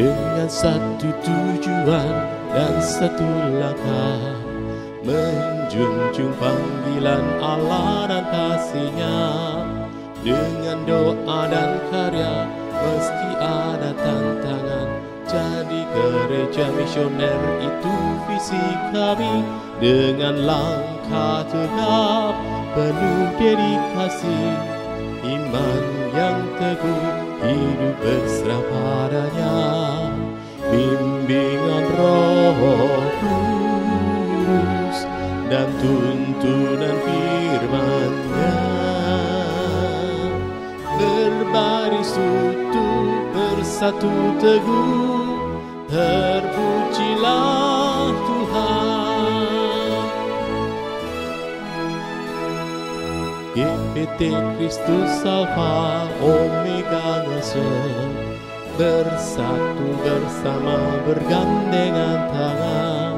dengan satu tujuan dan satu langkah, menjunjung panggilan Allah dan kasih-Nya. Dengan doa dan karya meski ada tantangan, jadi gereja misioner itu visi kami. Dengan langkah tegap penuh dedikasi, iman yang teguh, hidup berserah padanya. Bimbingan Roh Kudus dan tuntunan firman-Nya, berbaris utuh, bersatu teguh, terpujilah Tuhan. GPT Kristus Alfa Omega ngesel, bersatu bersama bergandengan tangan,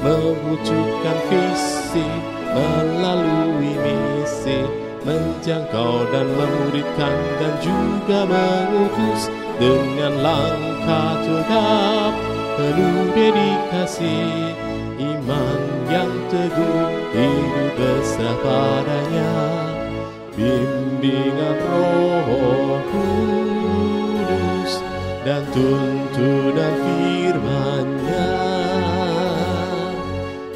mewujudkan visi melalui misi, menjangkau dan memuridkan dan juga mengutus. Dengan langkah tegap penuh dedikasi, iman yang teguh, hidup berserah padanya. Bimbingan Roh Kudus dan tuntunan firman-Nya,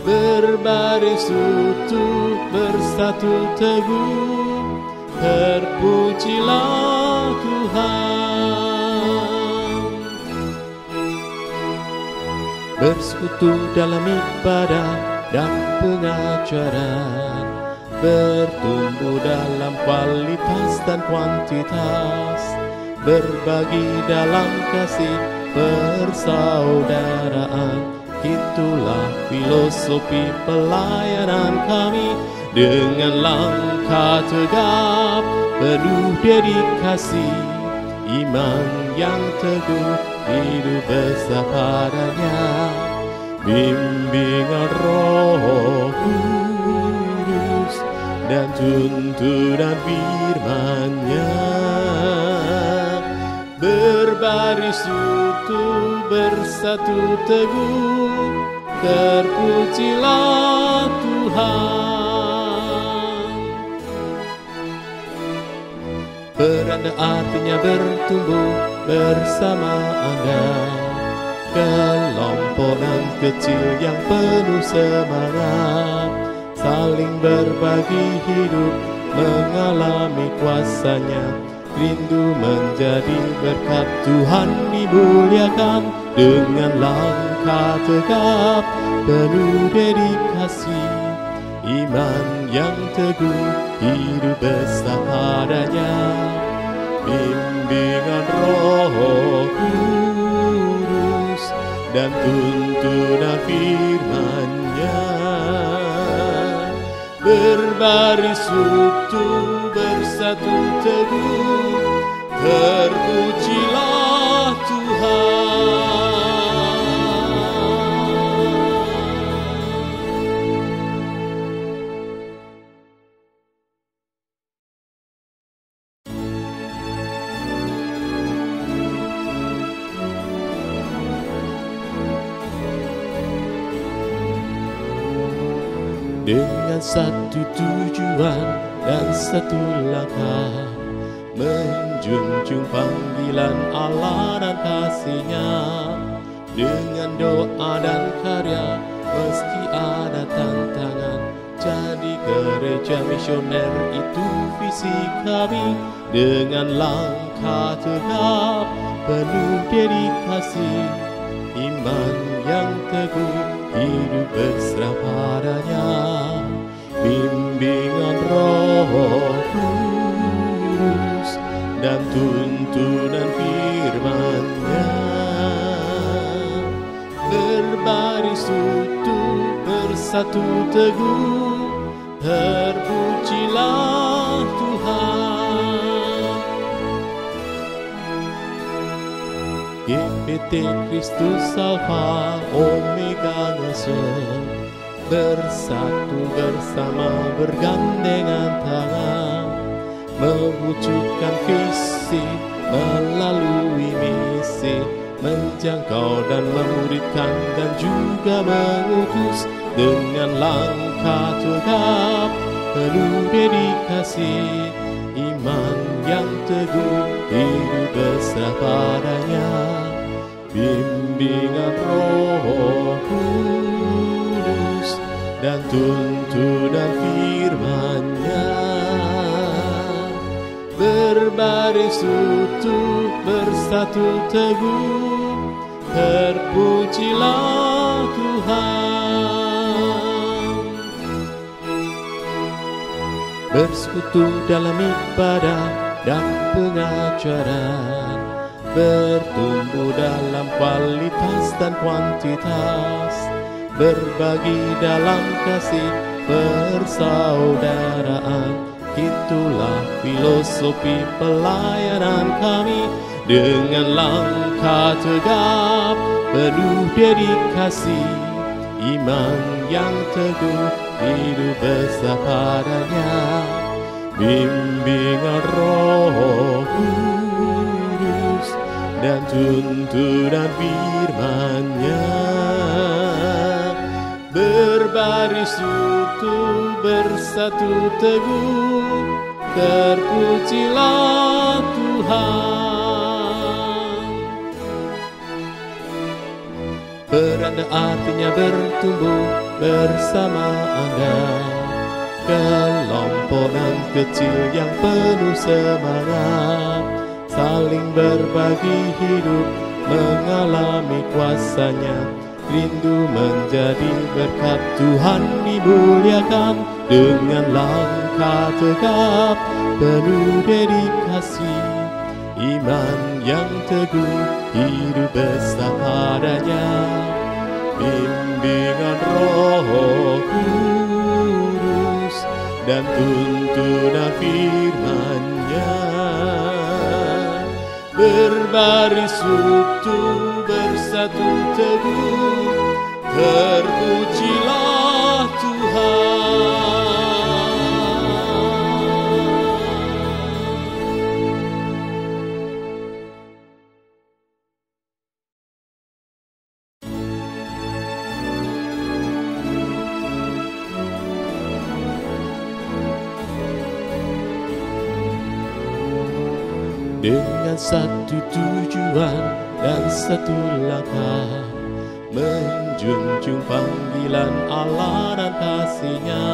berbaris utuh, bersatu teguh, terpujilah Tuhan. Bersekutu dalam ibadah dan pengajaran, bertumbuh dalam kualitas dan kuantitas, berbagi dalam kasih persaudaraan. Itulah filosofi pelayanan kami. Dengan langkah tegap penuh dedikasi, iman yang teguh, hidup besar padanya. Bimbingan Roh Kudus dan tuntunan firman-Nya, berbaris utuh, bersatu teguh, terpujilah Tuhan. Beranda artinya bertumbuh bersama Anda, kelompokan kecil yang penuh semangat, saling berbagi hidup, mengalami kuasa-Nya, rindu menjadi berkat Tuhan dimuliakan. Dengan langkah tegap penuh dedikasi, iman yang teguh, hidup besar padanya. Bimbingan Roh Kudus dan tuntunan firman-Nya, berbaris utuh, bersatu teguh, terpujilah Tuhan. Dengan satu tujuan dan satu langkah, menjunjung panggilan Allah dan kasih-Nya. Dengan doa dan karya meski ada tantangan, jadi gereja misioner itu visi kami. Dengan langkah tegap penuh dedikasi, iman yang teguh, hidup berserah padanya. Bimbingan Roh Kudus dan tuntunan firman-Nya, berbaris utuh, bersatu teguh, terpujilah Tuhan. GPT Kristus Alfa Omega ngesel, bersatu bersama bergandengan tangan, mewujudkan visi melalui misi, menjangkau dan memuridkan dan juga mengutus dengan langkah tegap penuh dedikasi, iman yang teguh, hidup berserah padanya, bimbingan Roh Kudus dan tuntunan firman-Nya. Berbaris utuh, bersatu teguh, terpujilah Tuhan. Bersekutu dalam ibadah dan pengajaran, bertumbuh dalam kualitas dan kuantitas, berbagi dalam kasih persaudaraan. Itulah filosofi pelayanan kami, dengan langkah tegap penuh dedikasi, iman yang teguh, hidup bersama padanya, bimbingan Roh Kudus dan tuntunan firman-Nya. Berbaris utuh, bersatu teguh, terpujilah Tuhan. Beranda artinya bertumbuh bersama Anda, kelompokan kecil yang penuh semangat, saling berbagi hidup, mengalami kuasa-Nya, rindu menjadi berkat Tuhan dimuliakan, dengan langkah tegap penuh dedikasi, iman yang teguh, hidup bersama padanya, bimbingan Roh Kudus dan tuntunan firman-Nya. Berbaris utuh, bersatu teguh, terpujilah Tuhan. Dengan satu tujuan dan satu langkah, menjunjung panggilan Allah dan kasih-Nya,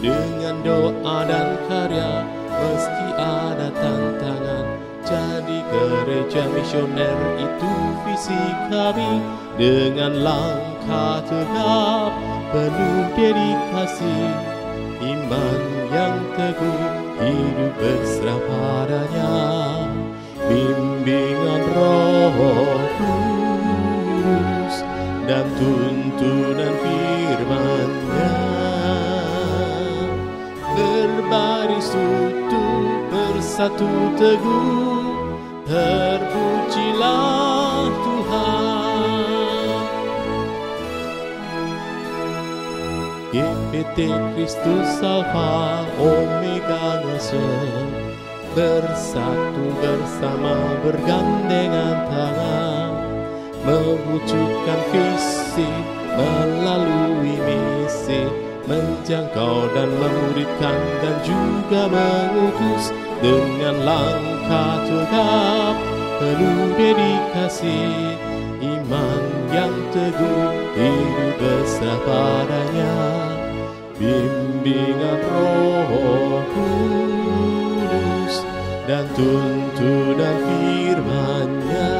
dengan doa dan karya meski ada tantangan. Jadi gereja misioner itu visi kami, dengan langkah tegap penuh dedikasi, iman yang teguh, hidup berserah padanya, bimbingan Roh Kudus dan tuntunan firman-Nya. Berbaris utuh, bersatu teguh, terpujilah Tuhan. GPT Kristus Alfa Omega ngesel, bersatu bersama bergandengan tangan, mewujudkan visi melalui misi, menjangkau dan memuridkan dan juga mengutus dengan langkah tegap penuh dedikasi, iman yang teguh, hidup bersama padanya, bimbingan Roh Kudus dan tuntunan firman-Nya.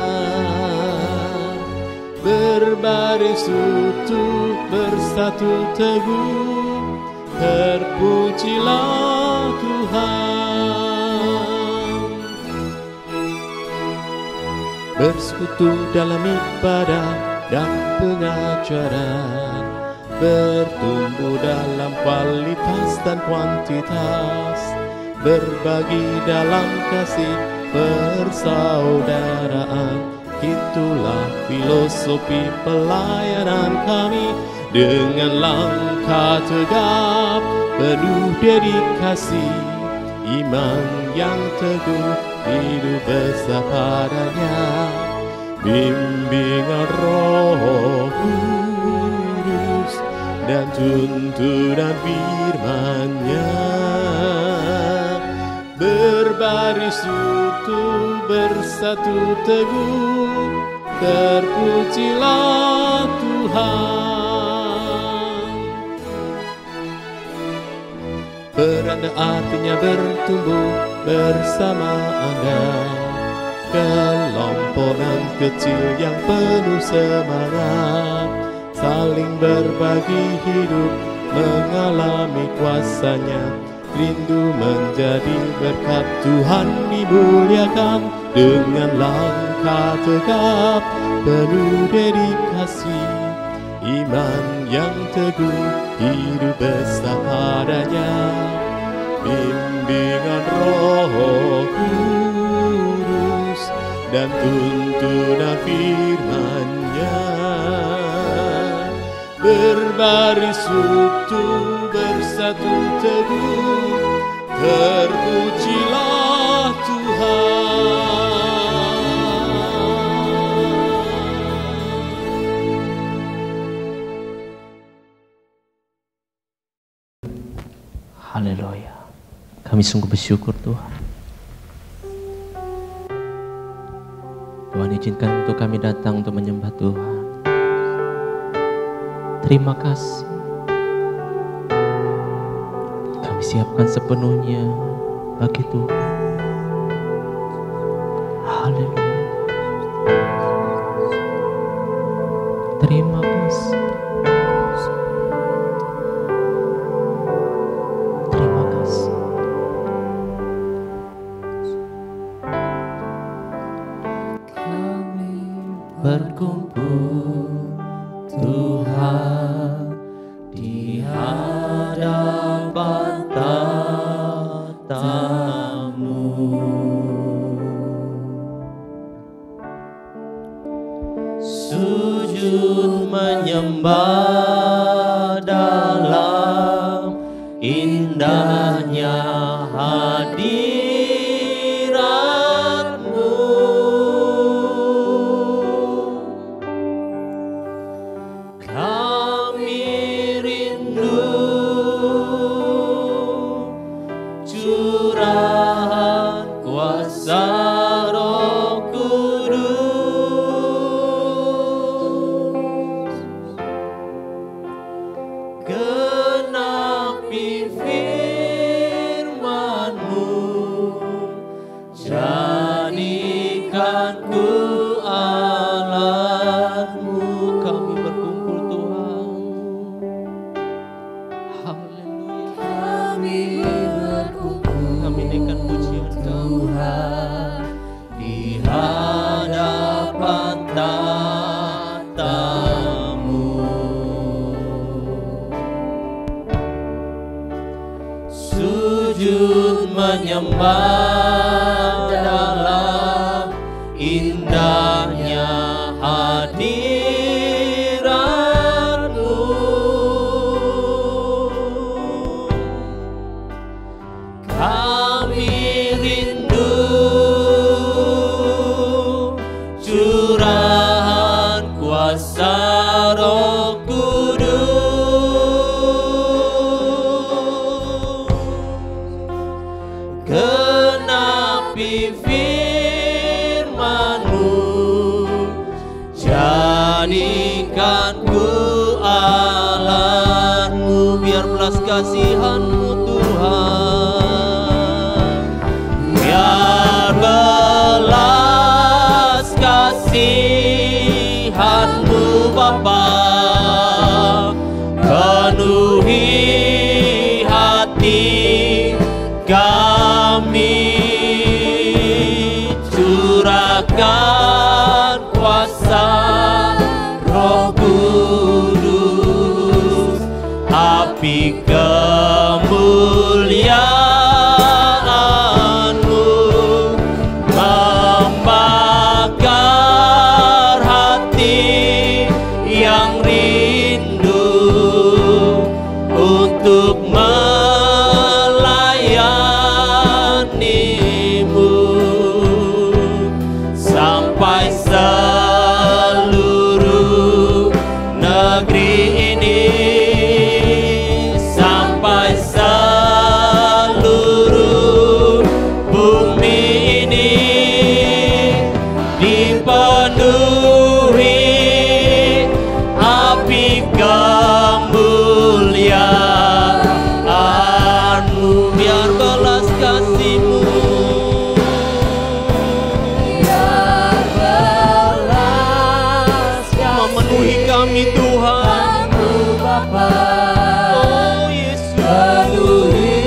Berbaris utuh, bersatu teguh, terpujilah Tuhan. Bersekutu dalam ibadah dan pengajaran, bertumbuh dalam kualitas dan kuantitas, berbagi dalam kasih persaudaraan. Itulah filosofi pelayanan kami, dengan langkah tegap penuh dedikasi, iman yang teguh, hidup bersama padanya, bimbingan Roh Kudus dan tuntunan firman-Nya. Berbaris utuh bersatu teguh, terpujilah Tuhan. Beranda artinya bertumbuh bersama Anda, kelompokan kecil yang penuh semangat, saling berbagi hidup, mengalami kuasa-Nya, rindu menjadi berkat. Tuhan dimuliakan dengan langkah tegap, penuh dedikasi, iman yang teguh, hidup besar padanya. Bimbingan Roh Kudus dan tuntunan firman-Nya. Berbaris utuh bersatu teguh, terpujilah Tuhan. Haleluya. Kami sungguh bersyukur Tuhan. Tuhan izinkan untuk kami datang untuk menyembah Tuhan. Terima kasih. Kami siapkan sepenuhnya bagi Tuhan. Haleluya. Terima kasih. Terima kasih. Kami berkumpul Tuhan di hadapan tatamu, sujud menyembah dalam indahnya hadirat-Mu. Kami rindu curahan kuasa Roh Kudus, genapi firman-Mu, jadikan ku alat-Mu. Kami berkumpul Tuhan. Haleluya. Kami berkumpul, kami naikkan pujian Tuhan di hadapan tatamu, sujud menyembah dalam indahnya hadirat-Mu. Kami rindu curahan kuasa Roh Kudus, genapi firman-Mu, jadikan ku alat-Mu. Biar belas kasihan-Mu Tuhan, biar belas kasihan-Mu Bapa penuhi hati kami, curahkan kuasa Roh Kudus, api kemuliaan-Mu membakar hati yang rindu untuk melayani-Mu sampai kemuliaan-Mu, biar belas kasih-Mu memenuhi kami Tuhan. Oh Yesus, Penuhi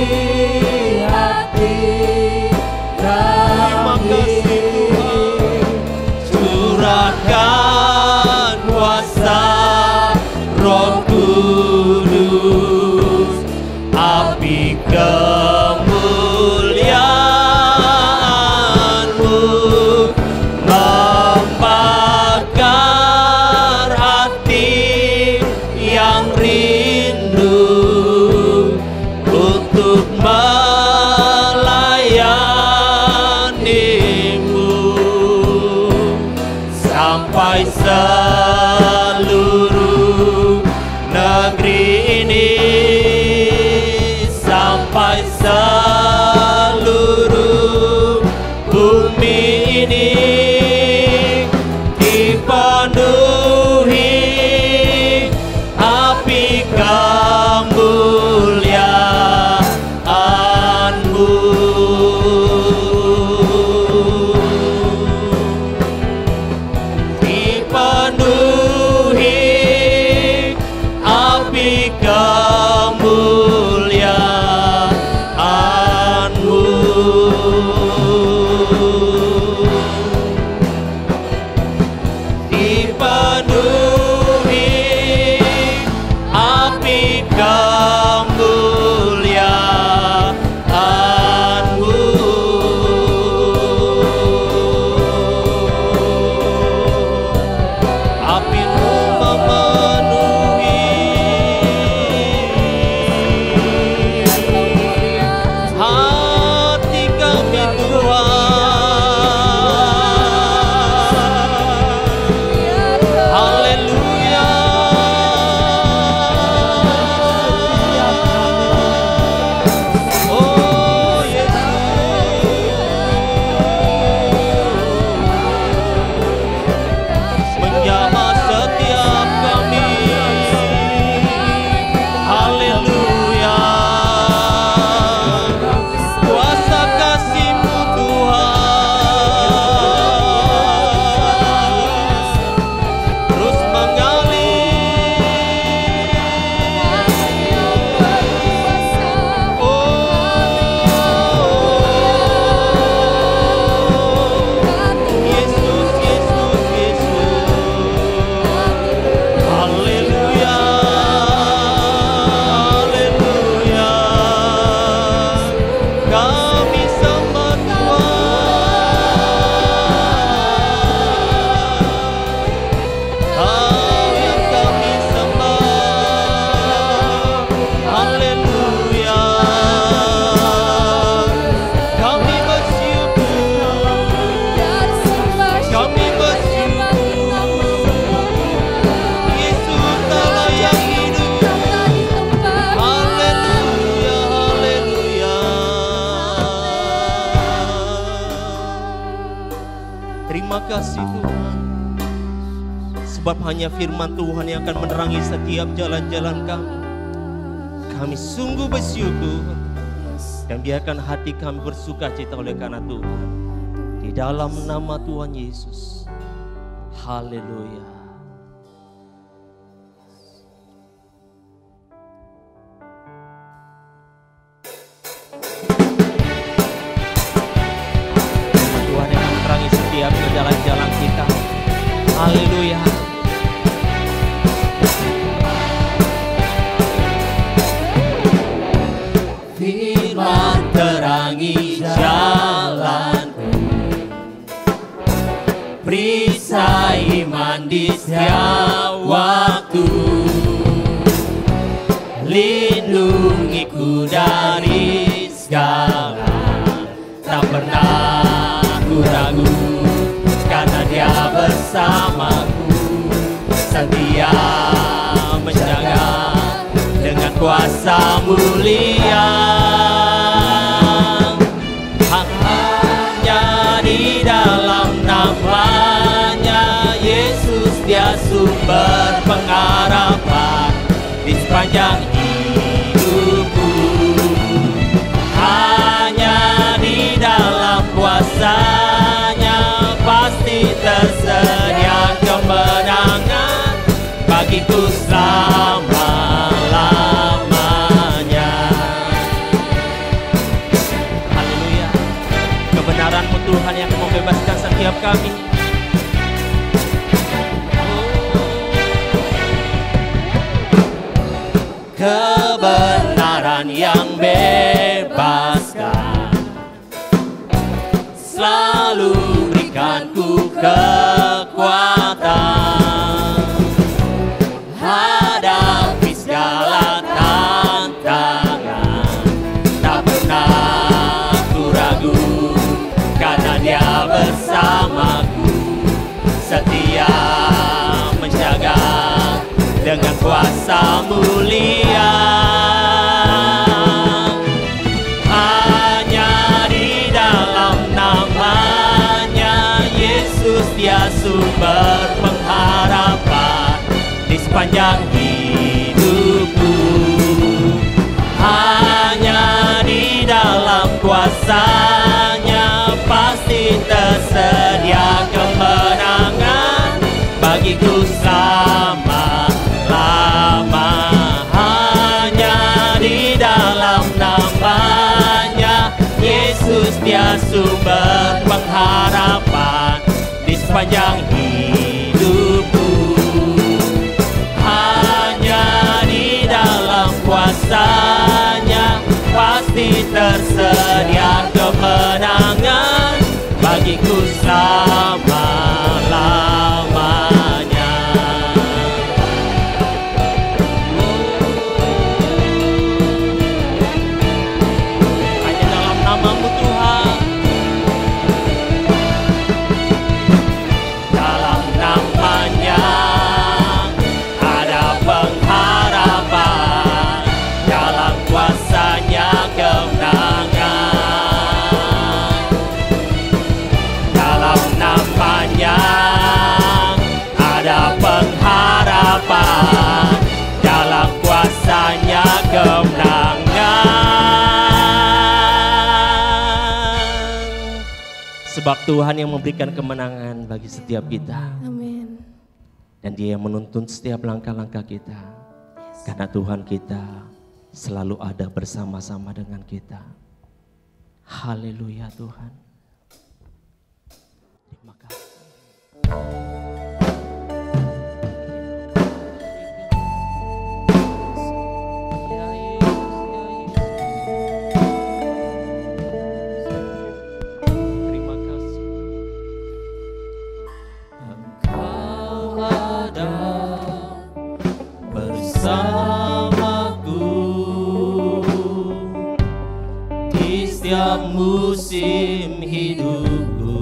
hati terima kasih Tuhan. Curahkan kuasa Roh Kudus, api kemuliaan-Mu membakar hati yang rindu untuk melayani-Mu sampai seluruh negeri ini, sampai seluruh bumi ini dipenuhi api kemuliaan-Mu. Dipenuhi api kemuliaan-Mu. Dipenuhi api kemuliaan-Mu. Api-Mu memenuhi hati kami Tuhan. Haleluya. Oh Yesus, menjamah setiap kami. Haleluya. Kuasa kasih-Mu Tuhan terus mengalir. Yesus, Yesus, Yesus. Haleluya. Haleluya. Kami sembah Tuhan. Kau yang kami sembah. Haleluya. Kami bersyukur. Kami bersyukur. Yesus Allah yang hidup. Haleluya, haleluya. Terima kasih Tuhan, sebab hanya firman Tuhan yang akan menerangi setiap jalan-jalan kami. Kami sungguh bersyukur dan biarkan hati kami bersuka cita oleh karena Tuhan. Di dalam nama Tuhan Yesus. Haleluya. Tuhan yang menerangi setiap jalan-jalan kita. Haleluya. Firman terangi jalanku, perisai iman di setiap waktu, lindungiku dari segala, tak pernah ku ragu, karena Dia bersamaku, setia menjaga dengan kuasa mulia. Hanya di dalam namanya Yesus, Dia sumber pengharapan di sepanjang hidup. kebenaran yang bebaskan, selalu berikan ku kekuatan, hadapi segala tantangan. Tak pernah ku ragu, karena Dia bersamaku, setia menjaga dengan kuasa mulia. Hanya di dalam namanya Yesus, Dia sumber pengharapan di sepanjang hidupku. Hanya di dalam kuasa-Nya pasti tersedia kemenangan bagiku selama-lama. Hanya di dalam namanya Yesus, Dia sumber pengharapan di sepanjang hidupku. Hanya di dalam kuasa-Nya pasti tersedia kemenangan bagiku selama-lamanya. Hanya dalam nama-Mu Tuhan, dalam namanya ada pengharapan, dalam kuasa-Nya kemenangan. Dalam namanya ada pengharapan, dalam kuasa-Nya kemenangan. Sebab Tuhan yang memberikan kemenangan bagi setiap kita. Amin. Dan Dia yang menuntun setiap langkah-langkah kita. Karena Tuhan kita selalu ada bersama-sama dengan kita. Haleluya Tuhan. Terima kasih. Terima kasih. Engkau ada bersamaku di setiap musim hidupku.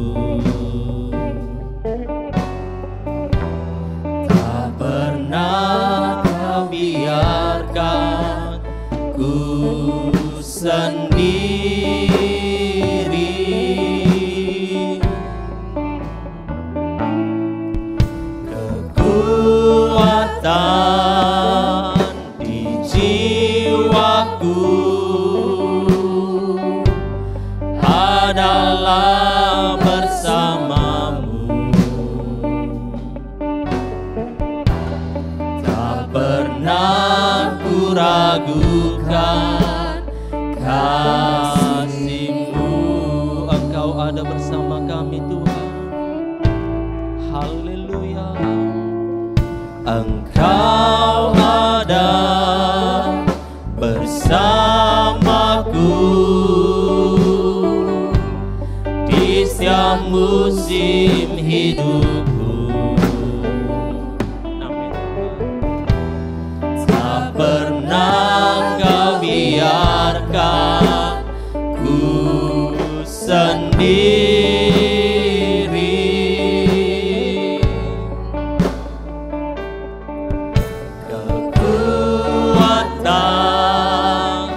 Tak pernah Kau biarkan ku sendiri. Kekuatan di jiwaku adalah bersama-Mu. Tak pernah ku ragukan kasih-Mu. Engkau ada bersama kami Tuhan. Haleluya. Engkau ada bersamaku di setiap musim hidupku. Amin. Tak pernah Kau biarkan ku sendiri. Kekuatan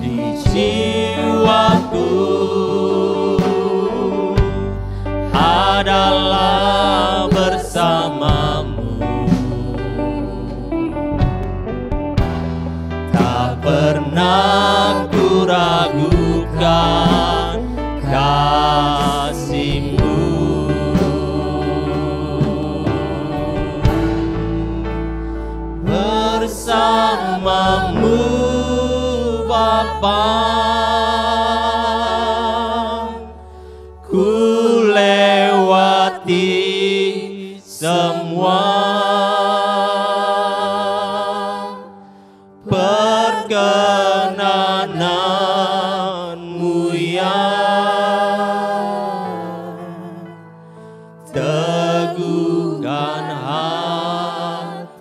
di jiwaku adalah bersama-Mu. Tak pernah ku ragukan kasih-Mu. Bersama-Mu Bapa, ku lewati semua perkenananmu ya, teguhkan hatiku.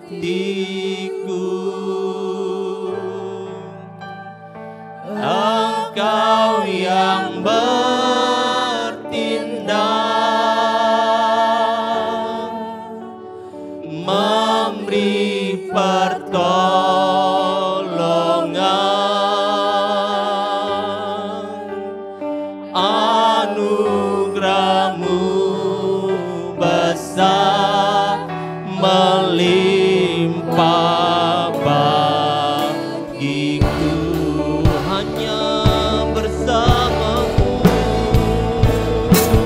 Engkau yang bertindak, memberi pertolongan, anugerah-Mu besar melimpah bagiku. Hanya bersama-Mu, itu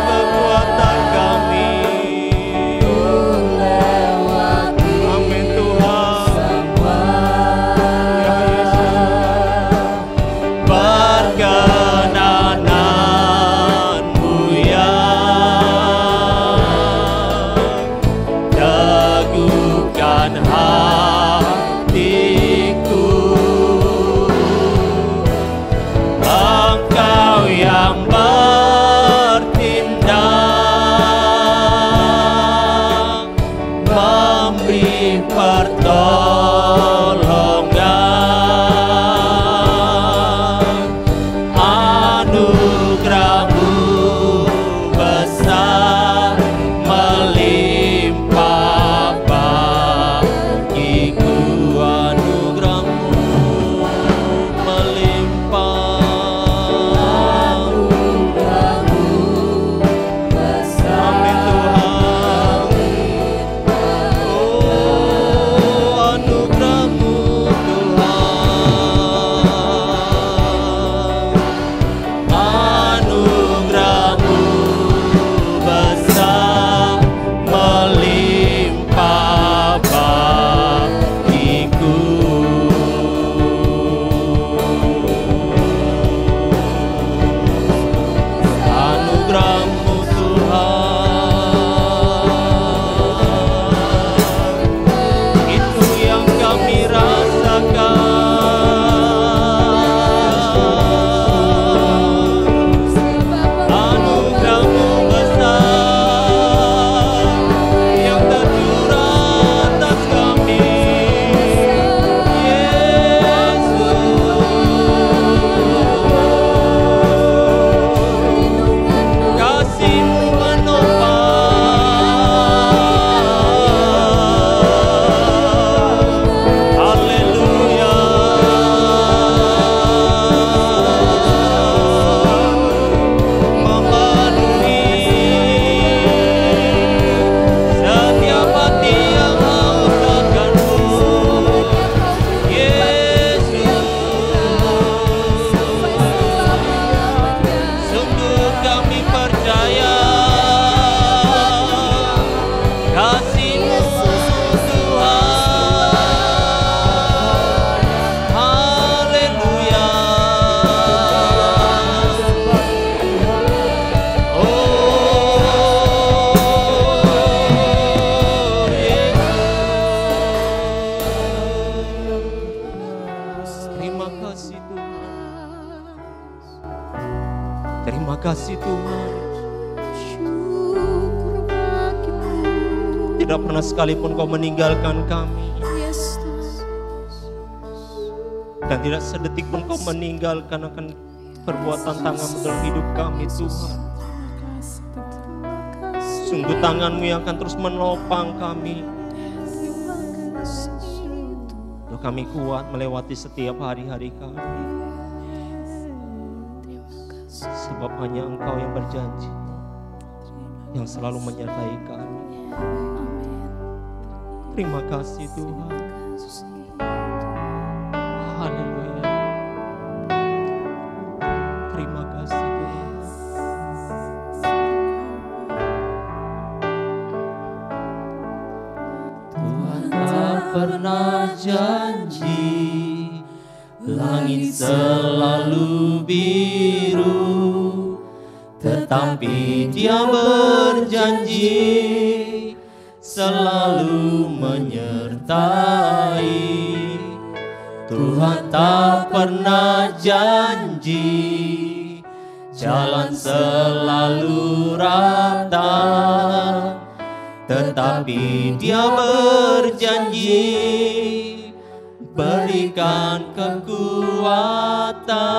kekuatan kami. Amin Tuhan. Ya Yesus, perkenanan-Mu ya, teguhkan hatiku. Engkau yang bertindak, memberi pertolongan, anugerah-Mu besar melimpah bagiku. Anugerah-Mu melimpah. Amin Tuhan. Oh, anugerah-Mu Tuhan, anugerah-Mu besar melimpah bagiku. Anugerah-Mu Tuhan, itu yang kami rasakan. Anugerah-Mu besar yang tercurah atas kami, Yesus. Kasih-Mu menopang. Haleluya. Memenuhi setiap hati yang haus akan-Mu, Yesus. Sungguh kami percaya kasih-Mu Tuhan. Haleluya. Oh, Yesus. Terima kasih Tuhan. Terima kasih Tuhan. Tidak pernah sekalipun Kau meninggalkan kami, dan tidak sedetik pun Kau meninggalkan akan perbuatan tangan-Mu dalam hidup kami Tuhan. Sungguh tangan-Mu yang akan terus menopang kami, untuk kami kuat melewati setiap hari-hari kami. Sebab hanya Engkau yang berjanji, yang selalu menyertai kami. Terima kasih Tuhan. Haleluya. Terima kasih Tuhan. Tuhan tak pernah janji langit selalu biru, tetapi Dia berjanji selalu menyertai. Tuhan tak pernah janji jalan selalu rata, tetapi Dia berjanji berikan kekuatan.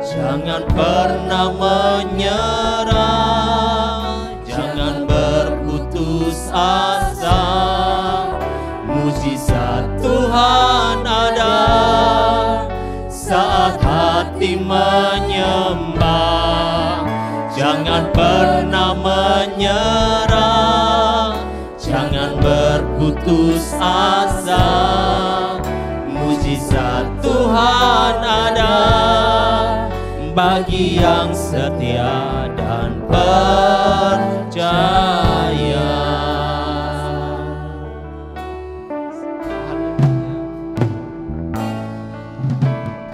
Jangan pernah menyerah, jangan berputus asa. Mujizat Tuhan ada saat hati menyembah. Jangan pernah menyerah, jangan berputus asa. Mujizat Tuhan ada bagi yang setia dan percaya.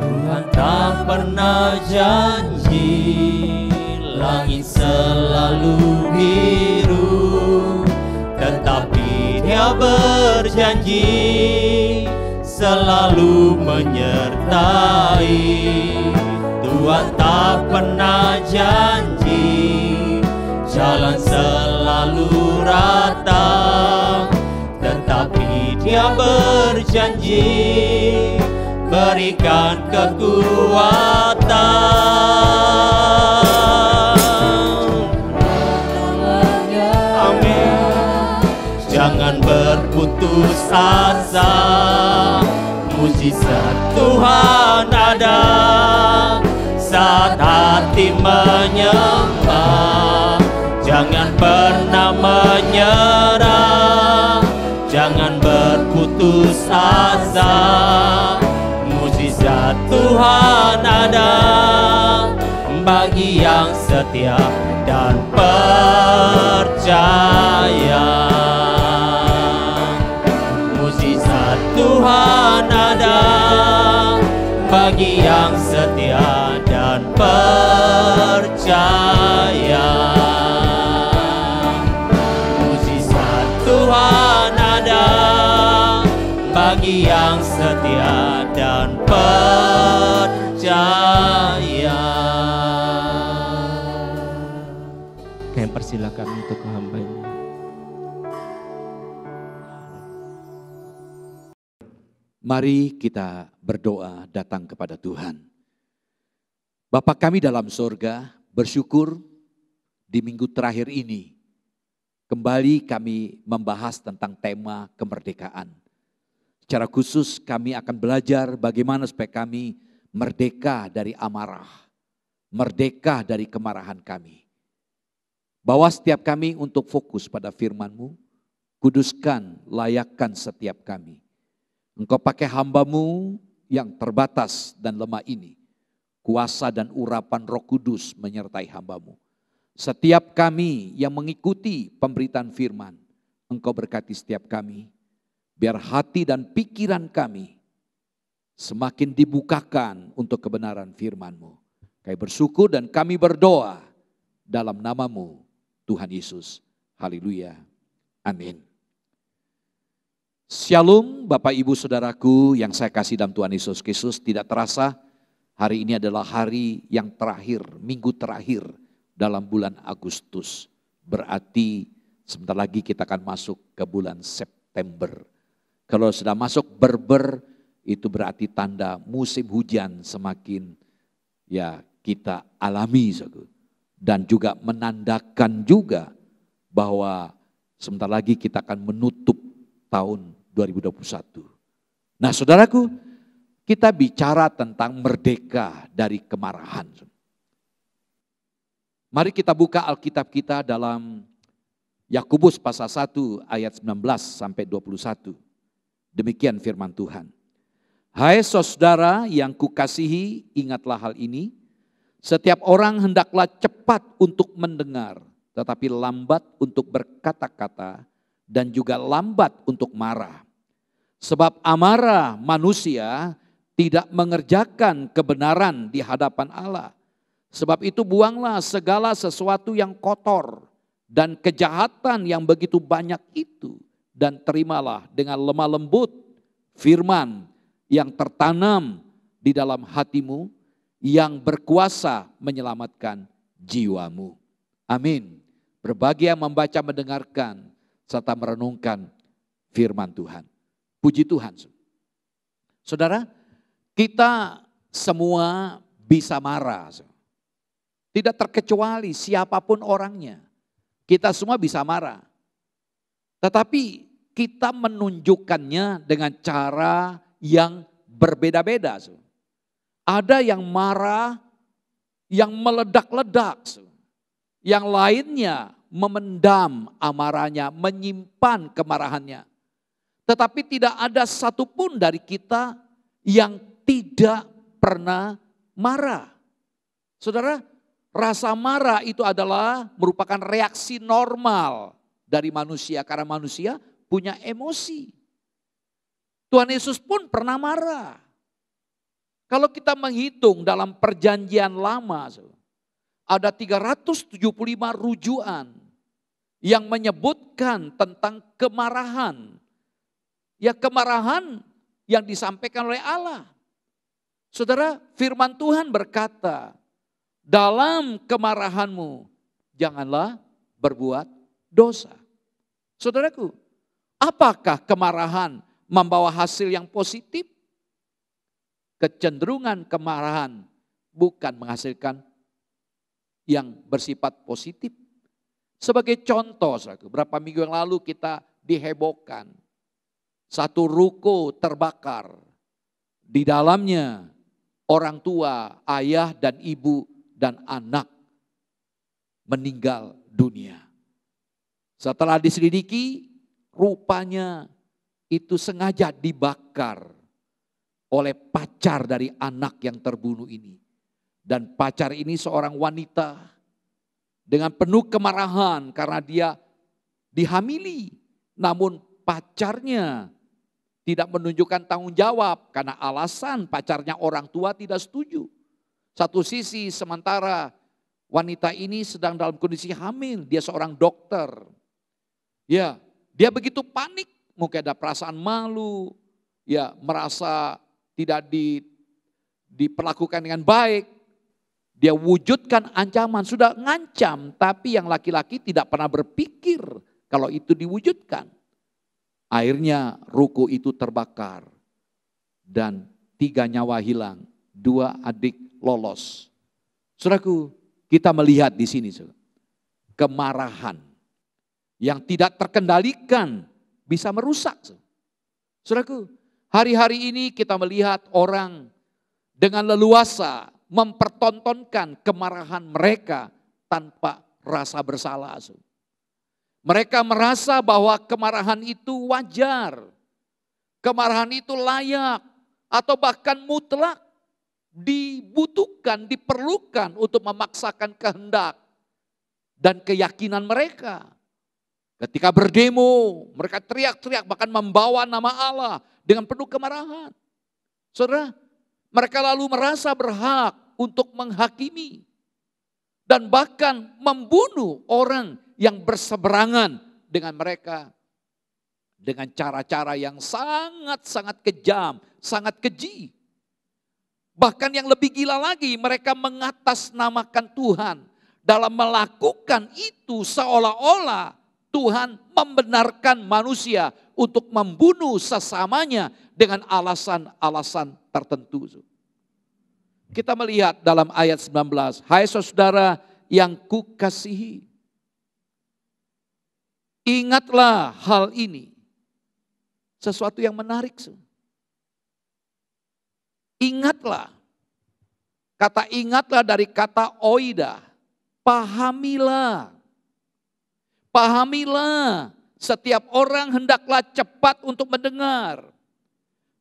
Tuhan tak pernah janji langit selalu biru, tetapi Dia berjanji selalu menyertai. Tuhan tak pernah janji jalan selalu rata, tetapi Dia berjanji berikan kekuatan. Amin. Jangan berputus asa, mujizat Tuhan ada saat hati menyembah. Jangan pernah menyerah, jangan berputus asa. Mujizat Tuhan ada bagi yang setia dan percaya. Mujizat Tuhan ada bagi yang setia dan percaya. Mujizat Tuhan ada bagi yang setia dan percaya. Kami persilakan untuk hamba-Nya. Mari kita berdoa datang kepada Tuhan. Bapa kami dalam sorga, bersyukur di minggu terakhir ini kembali kami membahas tentang tema kemerdekaan. Secara khusus kami akan belajar bagaimana supaya kami merdeka dari amarah, merdeka dari kemarahan kami. Bawa setiap kami untuk fokus pada firman-Mu, kuduskan, layakkan setiap kami. Engkau pakai hamba-Mu yang terbatas dan lemah ini, kuasa dan urapan Roh Kudus menyertai hamba-Mu. Setiap kami yang mengikuti pemberitaan firman, Engkau berkati setiap kami. Biar hati dan pikiran kami semakin dibukakan untuk kebenaran firman-Mu. Kami bersyukur dan kami berdoa dalam nama-Mu Tuhan Yesus. Haleluya. Amin. Shalom Bapak Ibu Saudaraku yang saya kasih dalam Tuhan Yesus Kristus. Tidak terasa hari ini adalah hari yang terakhir, minggu terakhir dalam bulan Agustus. Berarti sebentar lagi kita akan masuk ke bulan September. Kalau sudah masuk berber, itu berarti tanda musim hujan semakin ya kita alami. Dan juga menandakan juga bahwa sebentar lagi kita akan menutup tahun 2021. Nah saudaraku, kita bicara tentang merdeka dari kemarahan. Mari kita buka Alkitab kita dalam Yakobus pasal 1 ayat 19 sampai 21. Demikian firman Tuhan. Hai saudara yang kukasihi, ingatlah hal ini. Setiap orang hendaklah cepat untuk mendengar, tetapi lambat untuk berkata-kata dan juga lambat untuk marah. Sebab amarah manusia tidak mengerjakan kebenaran di hadapan Allah. Sebab itu buanglah segala sesuatu yang kotor dan kejahatan yang begitu banyak itu, dan terimalah dengan lemah lembut firman yang tertanam di dalam hatimu, yang berkuasa menyelamatkan jiwamu. Amin. Berbahagia membaca, mendengarkan, serta merenungkan firman Tuhan. Puji Tuhan. Saudara, kita semua bisa marah. Tidak terkecuali siapapun orangnya. Kita semua bisa marah. Tetapi kita menunjukkannya dengan cara yang berbeda-beda. Ada yang marah, yang meledak-ledak. Yang lainnya memendam amarahnya, menyimpan kemarahannya. Tetapi tidak ada satupun dari kita yang tidak pernah marah. Saudara, rasa marah itu adalah merupakan reaksi normal dari manusia. Karena manusia punya emosi. Tuhan Yesus pun pernah marah. Kalau kita menghitung dalam perjanjian lama, ada 375 rujukan yang menyebutkan tentang kemarahan. Ya, kemarahan yang disampaikan oleh Allah. Saudara, firman Tuhan berkata, dalam kemarahanmu janganlah berbuat dosa. Saudaraku, apakah kemarahan membawa hasil yang positif? Kecenderungan kemarahan bukan menghasilkan yang bersifat positif. Sebagai contoh, beberapa minggu yang lalu kita dihebohkan. Satu ruko terbakar. Di dalamnya orang tua, ayah dan ibu dan anak meninggal dunia. Setelah diselidiki, rupanya itu sengaja dibakar oleh pacar dari anak yang terbunuh ini. Dan pacar ini seorang wanita dengan penuh kemarahan karena dia dihamili. Namun pacarnya tidak menunjukkan tanggung jawab karena alasan pacarnya orang tua tidak setuju. Satu sisi sementara wanita ini sedang dalam kondisi hamil, dia seorang dokter. Ya, dia begitu panik, mungkin ada perasaan malu, ya merasa tidak diperlakukan dengan baik. Dia wujudkan ancaman, sudah ngancam, tapi yang laki-laki tidak pernah berpikir kalau itu diwujudkan. Akhirnya ruko itu terbakar dan 3 nyawa hilang, 2 adik lolos. Saudaraku, kita melihat di sini kemarahan yang tidak terkendalikan bisa merusak. Saudaraku, hari-hari ini kita melihat orang dengan leluasa mempertontonkan kemarahan mereka tanpa rasa bersalah. Mereka merasa bahwa kemarahan itu wajar, kemarahan itu layak, atau bahkan mutlak, dibutuhkan, diperlukan untuk memaksakan kehendak dan keyakinan mereka. Ketika berdemo, mereka teriak-teriak bahkan membawa nama Allah dengan penuh kemarahan. Saudara, mereka lalu merasa berhak untuk menghakimi dan bahkan membunuh orang yang berseberangan dengan mereka dengan cara-cara yang sangat-sangat kejam, sangat keji. Bahkan yang lebih gila lagi, mereka mengatasnamakan Tuhan dalam melakukan itu seolah-olah Tuhan membenarkan manusia untuk membunuh sesamanya dengan alasan-alasan tertentu. Kita melihat dalam ayat 19, hai saudara yang kukasihi, ingatlah hal ini. Sesuatu yang menarik. Ingatlah. Kata ingatlah dari kata oida, pahamilah. Pahamilah, setiap orang hendaklah cepat untuk mendengar,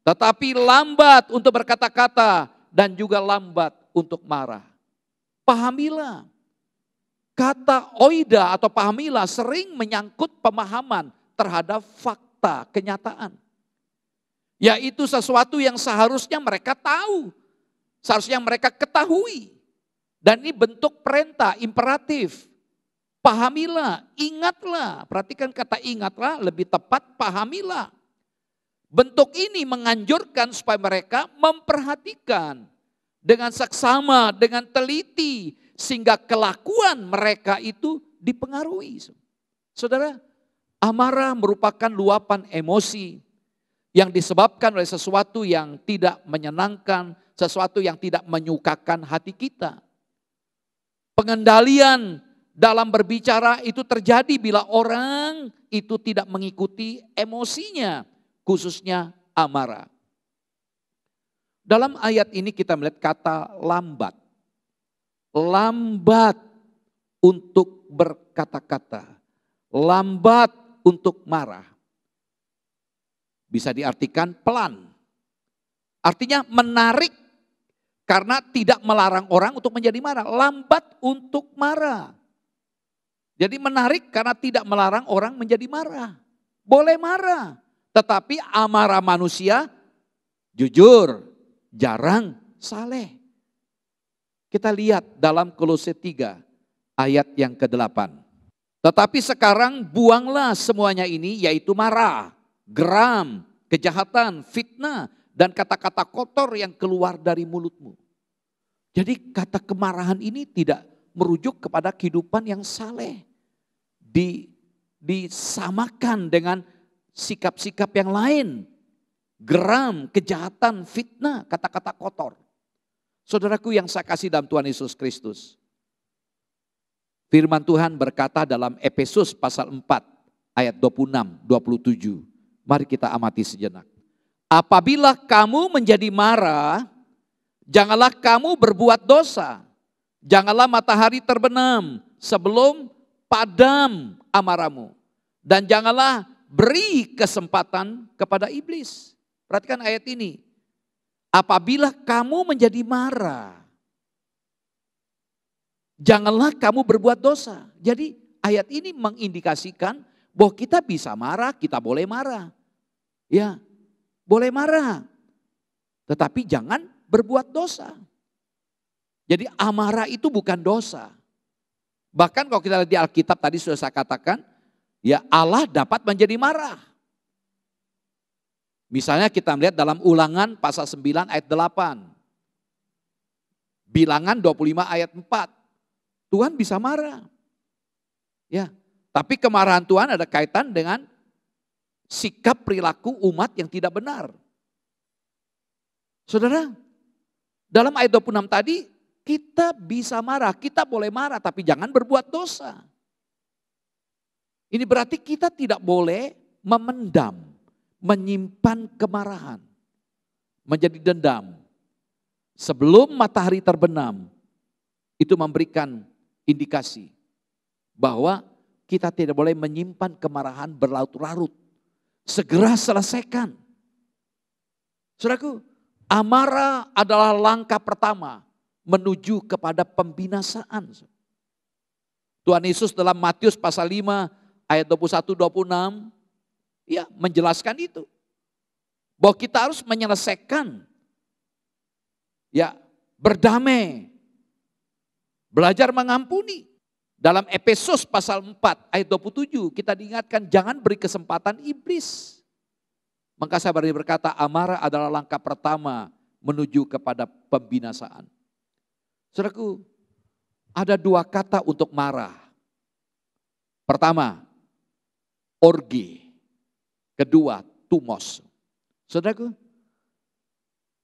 tetapi lambat untuk berkata-kata dan juga lambat untuk marah. Pahamilah. Kata oida atau pahamilah sering menyangkut pemahaman terhadap fakta, kenyataan. Yaitu sesuatu yang seharusnya mereka tahu, seharusnya mereka ketahui. Dan ini bentuk perintah, imperatif. pahamilah, ingatlah. Perhatikan kata ingatlah, lebih tepat pahamilah. Bentuk ini menganjurkan supaya mereka memperhatikan dengan seksama, dengan teliti, sehingga kelakuan mereka itu dipengaruhi. Saudara, amarah merupakan luapan emosi yang disebabkan oleh sesuatu yang tidak menyenangkan, sesuatu yang tidak menyukakan hati kita. Pengendalian dalam berbicara itu terjadi bila orang itu tidak mengikuti emosinya, khususnya amarah. Dalam ayat ini kita melihat kata lambat. Lambat untuk berkata-kata. Lambat untuk marah. Bisa diartikan pelan. Artinya menarik karena tidak melarang orang untuk menjadi marah. Lambat untuk marah. Jadi menarik karena tidak melarang orang menjadi marah. Boleh marah. Tetapi amarah manusia jujur, jarang saleh. Kita lihat dalam Kolose 3 ayat yang ke-8. Tetapi sekarang buanglah semuanya ini, yaitu marah, geram, kejahatan, fitnah, dan kata-kata kotor yang keluar dari mulutmu. Jadi kata kemarahan ini tidak merujuk kepada kehidupan yang saleh. Disamakan dengan sikap-sikap yang lain. Geram, kejahatan, fitnah, kata-kata kotor. Saudaraku yang saya kasih dalam Tuhan Yesus Kristus. Firman Tuhan berkata dalam Efesus pasal 4 ayat 26-27. Mari kita amati sejenak. Apabila kamu menjadi marah, janganlah kamu berbuat dosa. Janganlah matahari terbenam sebelum padam amarahmu. Dan janganlah beri kesempatan kepada iblis. Perhatikan ayat ini. Apabila kamu menjadi marah, janganlah kamu berbuat dosa. Jadi ayat ini mengindikasikan bahwa kita bisa marah, kita boleh marah. Ya, boleh marah. Tetapi jangan berbuat dosa. Jadi amarah itu bukan dosa. Bahkan kalau kita lihat di Alkitab tadi sudah saya katakan, ya Allah dapat menjadi marah. Misalnya kita melihat dalam Ulangan pasal 9 ayat 8. Bilangan 25 ayat 4. Tuhan bisa marah. Ya, tapi kemarahan Tuhan ada kaitan dengan sikap perilaku umat yang tidak benar. Saudara, dalam ayat 26 tadi kita bisa marah, kita boleh marah tapi jangan berbuat dosa. Ini berarti kita tidak boleh memendam, menyimpan kemarahan, menjadi dendam. Sebelum matahari terbenam, itu memberikan indikasi bahwa kita tidak boleh menyimpan kemarahan berlarut-larut. Segera selesaikan. Saudaraku, amarah adalah langkah pertama menuju kepada pembinasaan. Tuhan Yesus dalam Matius pasal 5 ayat 21-26 ya menjelaskan itu. Bahwa kita harus menyelesaikan, ya berdamai, belajar mengampuni. Dalam Efesus pasal 4 ayat 27 kita diingatkan jangan beri kesempatan iblis. Maka saya berkata amarah adalah langkah pertama menuju kepada pembinasaan. Saudaraku, ada dua kata untuk marah. Pertama, orge. Kedua, tumos. Saudaraku,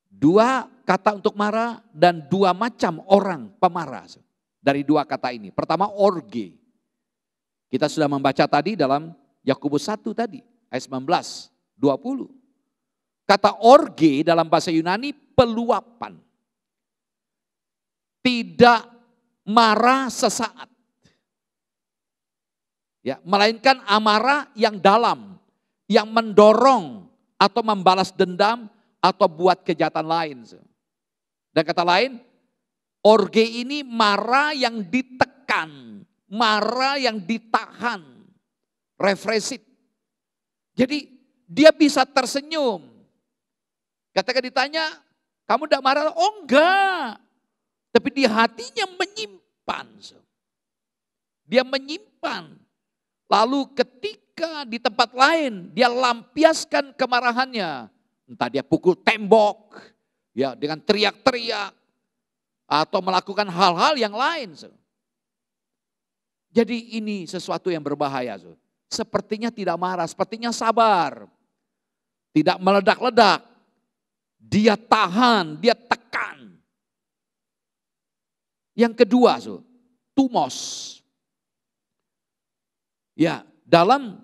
dua kata untuk marah dan dua macam orang pemarah. Dari dua kata ini. Pertama, orge. Kita sudah membaca tadi dalam Yakobus 1 tadi, ayat 19, 20. Kata orge dalam bahasa Yunani peluapan. Tidak marah sesaat. Ya, melainkan amarah yang dalam, yang mendorong atau membalas dendam atau buat kejahatan lain. Dan kata lain, orge ini marah yang ditekan, marah yang ditahan, refresif. Jadi dia bisa tersenyum. Ketika ditanya, kamu tidak marah? Oh enggak. Tapi di hatinya menyimpan. Dia menyimpan. Lalu ketika di tempat lain dia lampiaskan kemarahannya. Entah dia pukul tembok, ya dengan teriak-teriak, atau melakukan hal-hal yang lain. Jadi ini sesuatu yang berbahaya. Sepertinya tidak marah, sepertinya sabar. Tidak meledak-ledak. Dia tahan, dia tekan. Yang kedua, tumos. Ya, dalam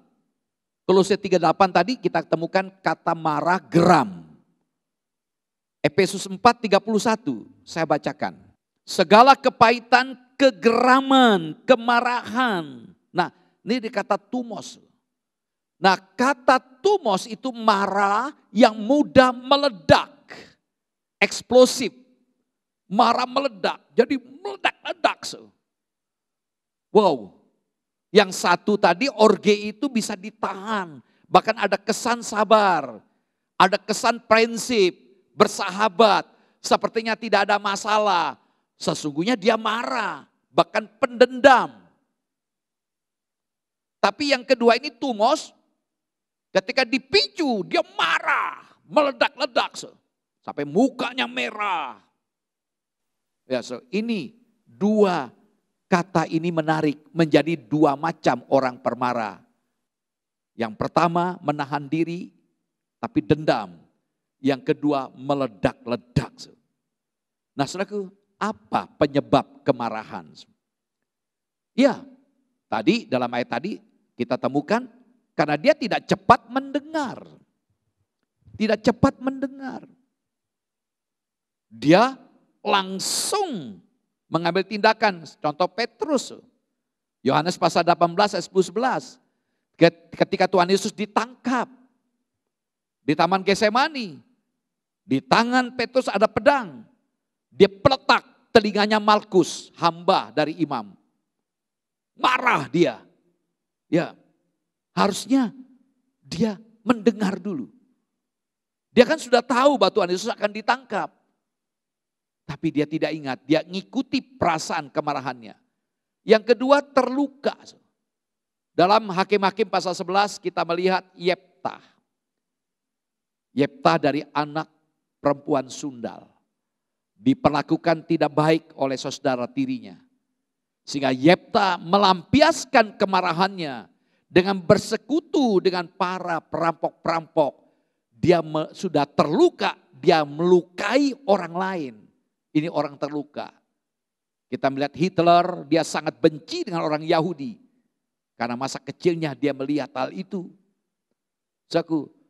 Kolose 3:8 tadi kita temukan kata marah geram. Efesus 4:31 saya bacakan. Segala kepahitan, kegeraman, kemarahan. Nah, ini dikata tumos. Nah, kata tumos itu marah yang mudah meledak. Eksplosif. Marah meledak. Jadi meledak-ledak. Wow. Yang satu tadi orge itu bisa ditahan. Bahkan ada kesan sabar. Ada kesan prinsip. Bersahabat. Sepertinya tidak ada masalah. Sesungguhnya dia marah. Bahkan pendendam. Tapi yang kedua ini tumos. Ketika dipicu dia marah. Meledak-ledak. Sampai mukanya merah. Ya, ini dua kata ini menarik menjadi dua macam orang pemarah. Yang pertama menahan diri tapi dendam. Yang kedua meledak-ledak. Nah saudaraku, apa penyebab kemarahan? Ya, tadi dalam ayat tadi kita temukan karena dia tidak cepat mendengar. Tidak cepat mendengar. Dia langsung mengambil tindakan. Contoh Petrus. Yohanes pasal 18 ayat 10-11. Ketika Tuhan Yesus ditangkap. Di Taman Getsemani. Di tangan Petrus ada pedang. Dia peletak telinganya Malkus. Hamba dari imam. Marah dia. Ya, harusnya dia mendengar dulu. Dia kan sudah tahu bahwa Tuhan Yesus akan ditangkap. Tapi dia tidak ingat, dia ngikuti perasaan kemarahannya. Yang kedua terluka. Dalam Hakim-Hakim pasal 11 kita melihat Yeftah. Yeftah dari anak perempuan sundal. Diperlakukan tidak baik oleh saudara tirinya. Sehingga Yeftah melampiaskan kemarahannya dengan bersekutu dengan para perampok-perampok. Dia sudah terluka, dia melukai orang lain. Ini orang terluka. Kita melihat Hitler, dia sangat benci dengan orang Yahudi. Karena masa kecilnya dia melihat hal itu.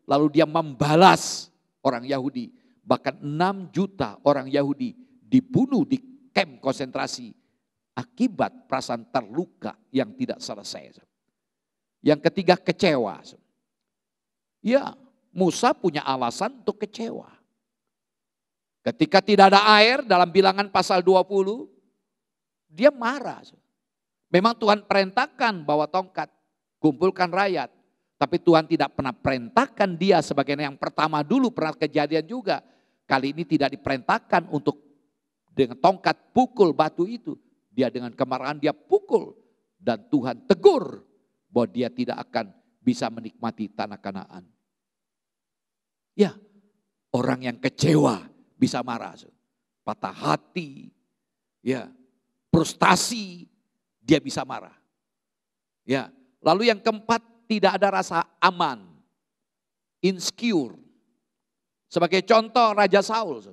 Lalu dia membalas orang Yahudi. Bahkan 6 juta orang Yahudi dibunuh di kamp konsentrasi. Akibat perasaan terluka yang tidak selesai. Yang ketiga kecewa. Ya, Musa punya alasan untuk kecewa. Ketika tidak ada air dalam Bilangan pasal 20, dia marah. Memang Tuhan perintahkan bawa tongkat, kumpulkan rakyat. Tapi Tuhan tidak pernah perintahkan dia sebagai yang pertama dulu, pernah kejadian juga. Kali ini tidak diperintahkan untuk dengan tongkat pukul batu itu. Dia dengan kemarahan dia pukul. Dan Tuhan tegur bahwa dia tidak akan bisa menikmati tanah Kanaan. Ya, orang yang kecewa bisa marah, patah hati, ya, frustasi, dia bisa marah. Ya, lalu yang keempat tidak ada rasa aman, insecure. Sebagai contoh Raja Saul,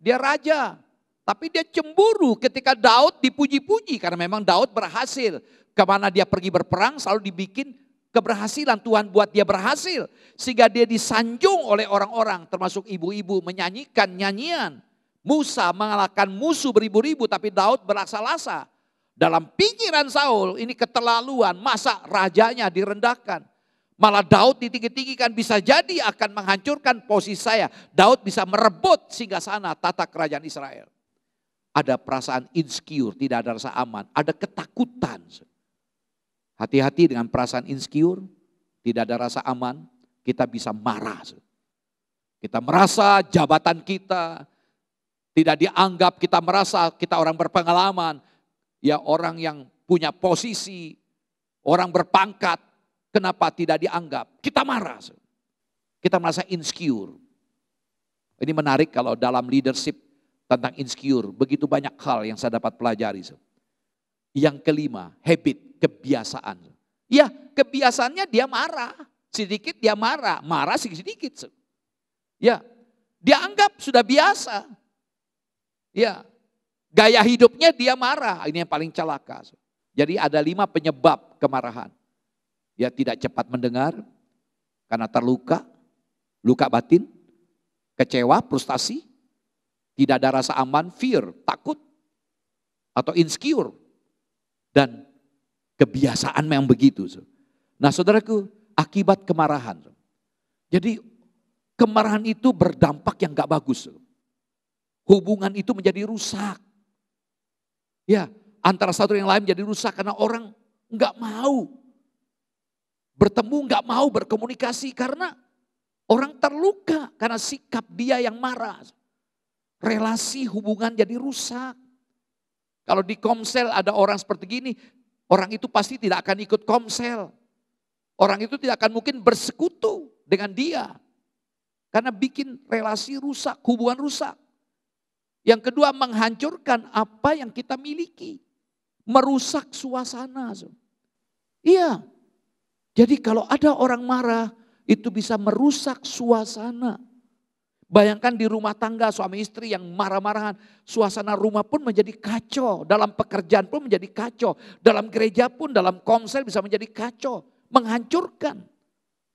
dia raja, tapi dia cemburu ketika Daud dipuji-puji karena memang Daud berhasil. Kemana dia pergi berperang selalu dibikin keberhasilan, Tuhan buat dia berhasil. Sehingga dia disanjung oleh orang-orang termasuk ibu-ibu menyanyikan nyanyian. Musa mengalahkan musuh beribu-ribu tapi Daud berlaksa-lasa. Dalam pikiran Saul ini keterlaluan, masa rajanya direndahkan. Malah Daud ditinggi-tinggikan bisa jadi akan menghancurkan posisi saya. Daud bisa merebut singgasana tata kerajaan Israel. Ada perasaan insecure, tidak ada rasa aman, ada ketakutan. Hati-hati dengan perasaan insecure, tidak ada rasa aman, kita bisa marah. Kita merasa jabatan kita tidak dianggap, kita merasa kita orang berpengalaman. Ya orang yang punya posisi, orang berpangkat, kenapa tidak dianggap? Kita marah. Kita merasa insecure. Ini menarik kalau dalam leadership tentang insecure. Begitu banyak hal yang saya dapat pelajari. Yang kelima, habit, kebiasaan. Ya, kebiasaannya dia marah. Sedikit dia marah, marah sedikit. Ya, dia anggap sudah biasa. Ya, gaya hidupnya dia marah. Ini yang paling celaka. Jadi ada 5 penyebab kemarahan. Ya, tidak cepat mendengar karena terluka, luka batin, kecewa, frustasi, tidak ada rasa aman, fear, takut, atau insecure. Dan kebiasaan memang begitu. Nah saudaraku, akibat kemarahan. Jadi kemarahan itu berdampak yang gak bagus. Hubungan itu menjadi rusak. Ya, antara satu yang lain menjadi rusak karena orang gak mau bertemu, gak mau berkomunikasi karena orang terluka karena sikap dia yang marah. Relasi hubungan jadi rusak. Kalau di Komsel ada orang seperti gini, orang itu pasti tidak akan ikut Komsel. Orang itu tidak akan mungkin bersekutu dengan dia. Karena bikin relasi rusak, hubungan rusak. Yang kedua, menghancurkan apa yang kita miliki. Merusak suasana. Iya. Jadi kalau ada orang marah, itu bisa merusak suasana. Bayangkan di rumah tangga suami istri yang marah-marahan. Suasana rumah pun menjadi kacau. Dalam pekerjaan pun menjadi kacau. Dalam gereja pun, dalam Komsel bisa menjadi kacau. Menghancurkan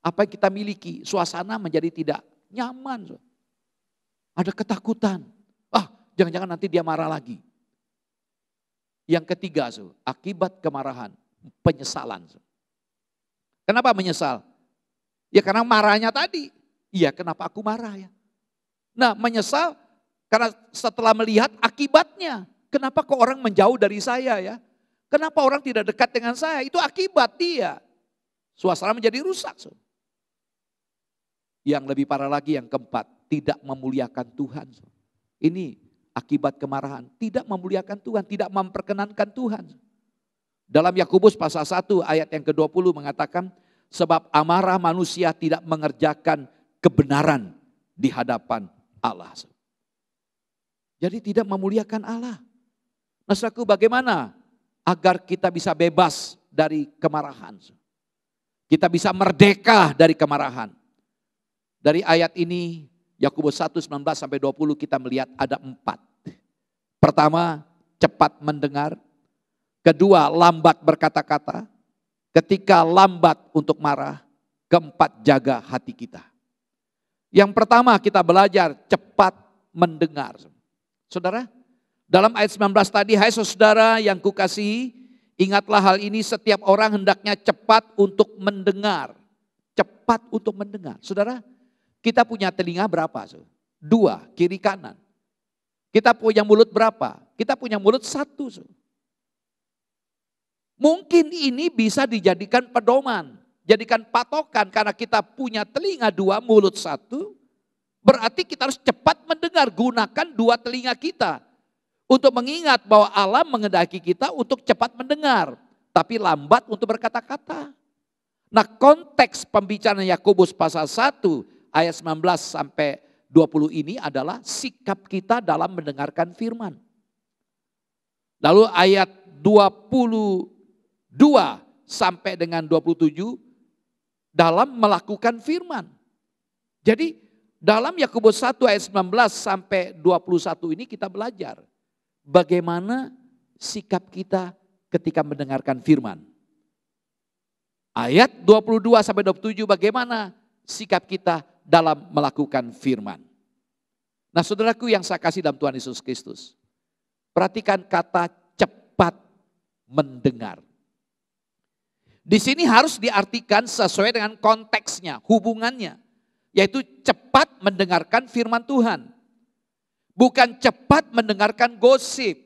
apa yang kita miliki. Suasana menjadi tidak nyaman. Ada ketakutan. Jangan-jangan nanti dia marah lagi. Yang ketiga, akibat kemarahan, penyesalan. Kenapa menyesal? Ya karena marahnya tadi. Iya, kenapa aku marah ya? Nah, menyesal karena setelah melihat akibatnya. Kenapa kok orang menjauh dari saya ya? Kenapa orang tidak dekat dengan saya? Itu akibat dia. Suasana menjadi rusak. Yang lebih parah lagi yang keempat, tidak memuliakan Tuhan. Ini akibat kemarahan, tidak memuliakan Tuhan, tidak memperkenankan Tuhan. Dalam Yakobus pasal 1 ayat yang ke-20 mengatakan, sebab amarah manusia tidak mengerjakan kebenaran di hadapan Allah. Jadi tidak memuliakan Allah. Nah, saudaraku, bagaimana agar kita bisa bebas dari kemarahan? Kita bisa merdeka dari kemarahan. Dari ayat ini, Yakobus 1:19-20 kita melihat ada 4. Pertama, cepat mendengar. Kedua, lambat berkata-kata. Ketika lambat untuk marah. Keempat, jaga hati kita. Yang pertama kita belajar cepat mendengar. Saudara, dalam ayat 19 tadi, hai saudara yang kukasihi, ingatlah hal ini, setiap orang hendaknya cepat untuk mendengar. Cepat untuk mendengar. Saudara, kita punya telinga berapa? 2, kiri kanan. Kita punya mulut berapa? Kita punya mulut 1. Mungkin ini bisa dijadikan pedoman, jadikan patokan karena kita punya telinga 2, mulut 1. Berarti kita harus cepat mendengar, gunakan 2 telinga kita. Untuk mengingat bahwa Allah menghendaki kita untuk cepat mendengar, tapi lambat untuk berkata-kata. Nah, konteks pembicaraan Yakobus pasal 1 ayat 19-20 ini adalah sikap kita dalam mendengarkan firman. Lalu ayat 22 sampai dengan 27 dalam melakukan firman. Jadi dalam Yakobus 1 ayat 19-21 ini kita belajar bagaimana sikap kita ketika mendengarkan firman. Ayat 22-27 bagaimana sikap kita dalam melakukan firman. Nah, saudaraku yang saya kasih dalam Tuhan Yesus Kristus, perhatikan kata cepat mendengar. Di sini harus diartikan sesuai dengan konteksnya, hubungannya, yaitu cepat mendengarkan firman Tuhan. Bukan cepat mendengarkan gosip,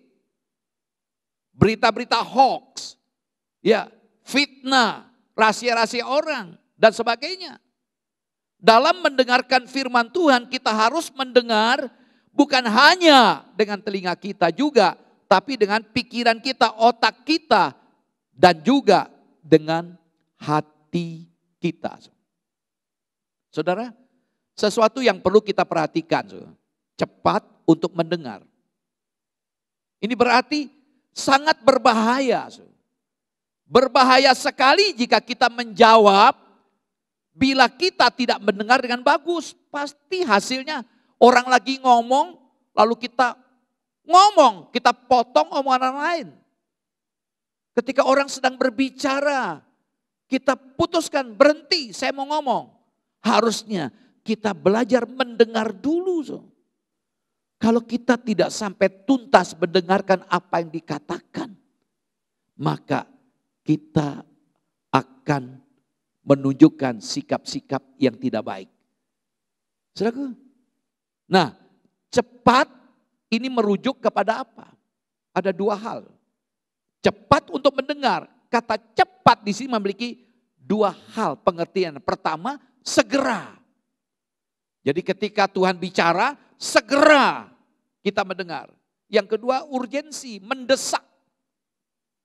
berita-berita hoax, ya, fitnah, rahasia-rahasia orang dan sebagainya. Dalam mendengarkan firman Tuhan kita harus mendengar bukan hanya dengan telinga kita juga, tapi dengan pikiran kita, otak kita dan juga dengan hati kita. Saudara, sesuatu yang perlu kita perhatikan, cepat untuk mendengar. Ini berarti sangat berbahaya. Berbahaya sekali jika kita menjawab bila kita tidak mendengar dengan bagus. Pasti hasilnya orang lagi ngomong, lalu kita ngomong, kita potong omongan orang lain. Ketika orang sedang berbicara, kita putuskan, berhenti, saya mau ngomong. Harusnya kita belajar mendengar dulu. Kalau kita tidak sampai tuntas mendengarkan apa yang dikatakan, maka kita akan menunjukkan sikap-sikap yang tidak baik. Saudaraku, nah cepat ini merujuk kepada apa? Ada dua hal. Cepat untuk mendengar. Kata cepat di sini memiliki dua hal pengertian. Pertama, segera. Jadi ketika Tuhan bicara, segera kita mendengar. Yang kedua, urgensi, mendesak.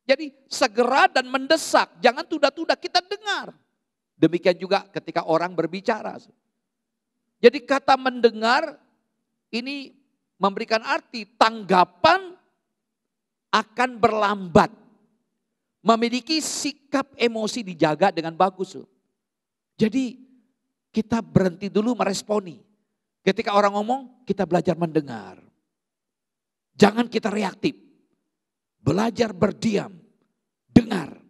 Jadi segera dan mendesak, jangan tunda-tunda, kita dengar. Demikian juga ketika orang berbicara. Jadi kata mendengar ini memberikan arti tanggapan akan berlambat. Memiliki sikap emosi dijaga dengan bagus. Jadi kita berhenti dulu meresponi. Ketika orang ngomong, kita belajar mendengar. Jangan kita reaktif. Belajar berdiam, dengar.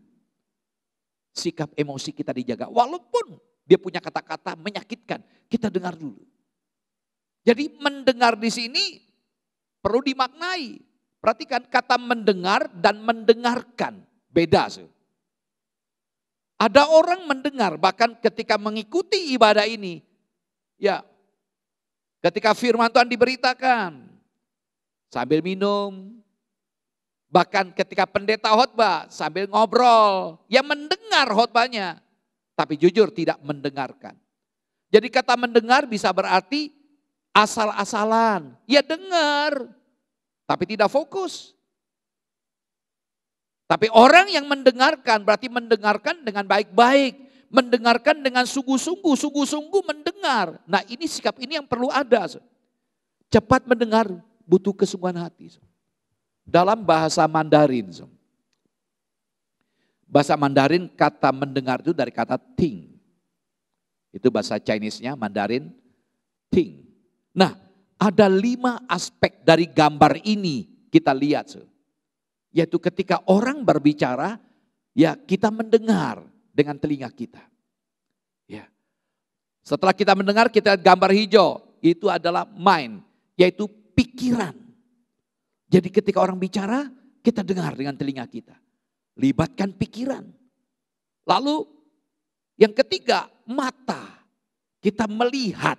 Sikap emosi kita dijaga. Walaupun dia punya kata-kata menyakitkan, kita dengar dulu. Jadi mendengar di sini perlu dimaknai. Perhatikan kata mendengar dan mendengarkan. Beda. Ada orang mendengar bahkan ketika mengikuti ibadah ini. Ya, ketika firman Tuhan diberitakan. Sambil minum. Bahkan ketika pendeta khotbah sambil ngobrol. Ya mendengar khotbahnya. Tapi jujur tidak mendengarkan. Jadi kata mendengar bisa berarti asal-asalan. Ya dengar. Tapi tidak fokus. Tapi orang yang mendengarkan berarti mendengarkan dengan baik-baik. Mendengarkan dengan sungguh-sungguh mendengar. Nah ini sikap ini yang perlu ada. Cepat mendengar butuh kesungguhan hati. Dalam bahasa Mandarin. Bahasa Mandarin kata mendengar itu dari kata ting. Itu bahasa Chinese-nya Mandarin ting. Nah ada 5 aspek dari gambar ini kita lihat. Yaitu ketika orang berbicara, ya kita mendengar dengan telinga kita. Ya. Setelah kita mendengar, kita lihat gambar hijau. Itu adalah mind, yaitu pikiran. Jadi ketika orang bicara, kita dengar dengan telinga kita. Libatkan pikiran. Lalu yang ketiga, mata. Kita melihat.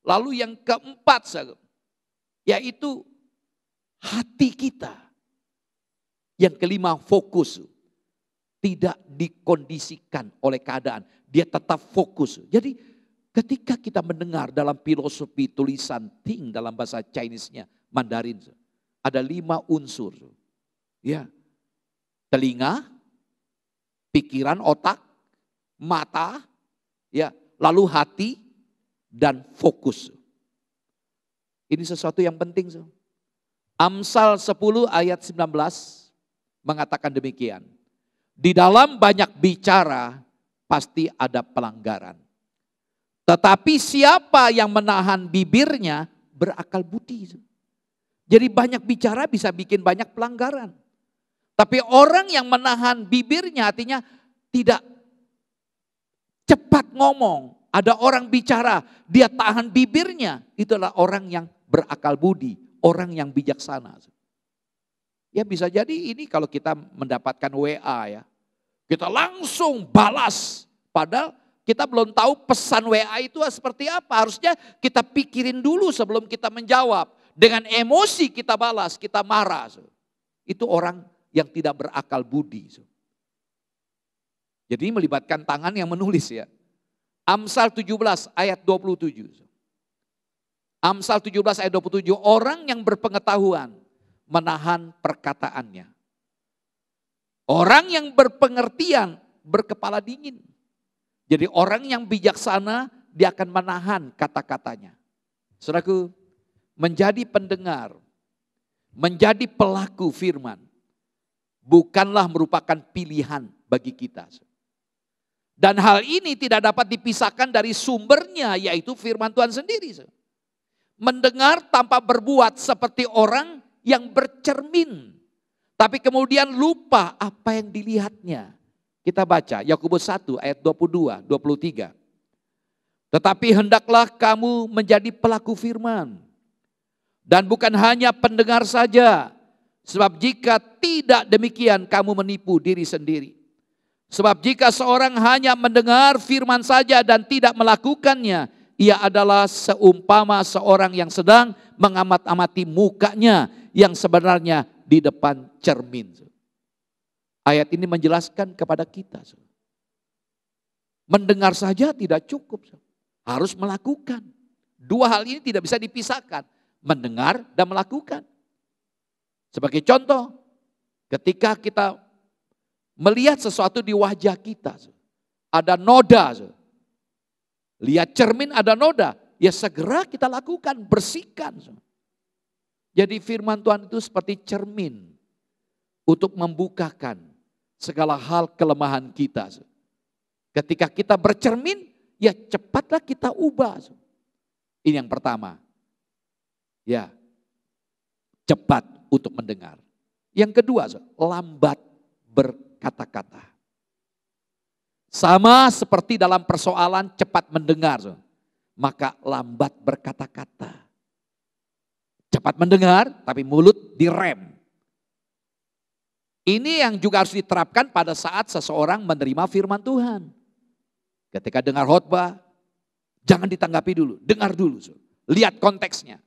Lalu yang keempat, yaitu hati kita. Yang kelima, fokus. Tidak dikondisikan oleh keadaan. Dia tetap fokus. Jadi ketika kita mendengar dalam filosofi tulisan Ting dalam bahasa Chinese-nya, Mandarin. Ada 5 unsur. Ya, telinga, pikiran, otak, mata, ya, lalu hati, dan fokus. Ini sesuatu yang penting. Amsal 10 ayat 19 mengatakan demikian. Di dalam banyak bicara pasti ada pelanggaran. Tetapi siapa yang menahan bibirnya berakal budi. Jadi banyak bicara bisa bikin banyak pelanggaran. Tapi orang yang menahan bibirnya artinya tidak cepat ngomong. Ada orang bicara, dia tahan bibirnya. Itulah orang yang berakal budi. Orang yang bijaksana. Ya bisa jadi ini kalau kita mendapatkan WA ya. Kita langsung balas. Padahal kita belum tahu pesan WA itu seperti apa. Harusnya kita pikirin dulu sebelum kita menjawab. Dengan emosi kita balas, kita marah. Itu orang yang tidak berakal budi. Jadi melibatkan tangan yang menulis ya. Amsal 17 ayat 27. Amsal 17 ayat 27, orang yang berpengetahuan menahan perkataannya. Orang yang berpengertian, berkepala dingin. Jadi orang yang bijaksana, dia akan menahan kata-katanya. Saudaraku, menjadi pendengar, menjadi pelaku firman, bukanlah merupakan pilihan bagi kita. Dan hal ini tidak dapat dipisahkan dari sumbernya, yaitu firman Tuhan sendiri. Mendengar tanpa berbuat seperti orang yang bercermin, tapi kemudian lupa apa yang dilihatnya. Kita baca Yakobus 1 ayat 22, 23. Tetapi hendaklah kamu menjadi pelaku firman. Dan bukan hanya pendengar saja. Sebab jika tidak demikian kamu menipu diri sendiri. Sebab jika seorang hanya mendengar firman saja dan tidak melakukannya, ia adalah seumpama seorang yang sedang mengamat-amati mukanya yang sebenarnya di depan cermin. Ayat ini menjelaskan kepada kita. Mendengar saja tidak cukup. Harus melakukan. Dua hal ini tidak bisa dipisahkan. Mendengar dan melakukan. Sebagai contoh, ketika kita melihat sesuatu di wajah kita. Ada noda. Lihat cermin ada noda. Ya segera kita lakukan, bersihkan. Jadi firman Tuhan itu seperti cermin. Untuk membukakan segala hal kelemahan kita. Ketika kita bercermin, ya cepatlah kita ubah. Ini yang pertama. Ya, cepat untuk mendengar. Yang kedua, lambat berkata-kata. Sama seperti dalam persoalan cepat mendengar, maka lambat berkata-kata. Cepat mendengar, tapi mulut direm. Ini yang juga harus diterapkan pada saat seseorang menerima firman Tuhan. Ketika dengar khotbah, jangan ditanggapi dulu, dengar dulu. Lihat konteksnya.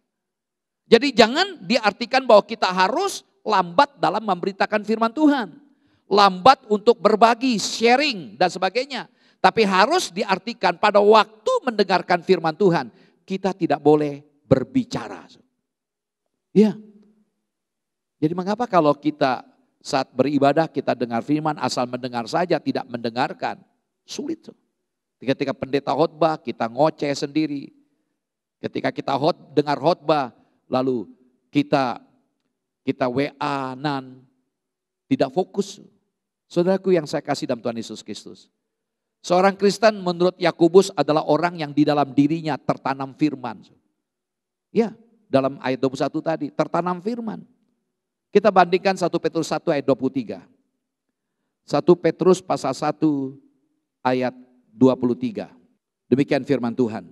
Jadi jangan diartikan bahwa kita harus lambat dalam memberitakan firman Tuhan. Lambat untuk berbagi, sharing dan sebagainya. Tapi harus diartikan pada waktu mendengarkan firman Tuhan, kita tidak boleh berbicara. Ya. Jadi mengapa kalau kita saat beribadah kita dengar firman asal mendengar saja tidak mendengarkan? Sulit. Ketika pendeta khotbah kita ngoceh sendiri. Ketika kita dengar khotbah lalu kita WA-nan tidak fokus. Saudaraku yang saya kasih dalam Tuhan Yesus Kristus. Seorang Kristen menurut Yakobus adalah orang yang di dalam dirinya tertanam firman. Ya, dalam ayat 21 tadi tertanam firman. Kita bandingkan 1 Petrus 1 ayat 23. 1 Petrus pasal 1 ayat 23. Demikian firman Tuhan.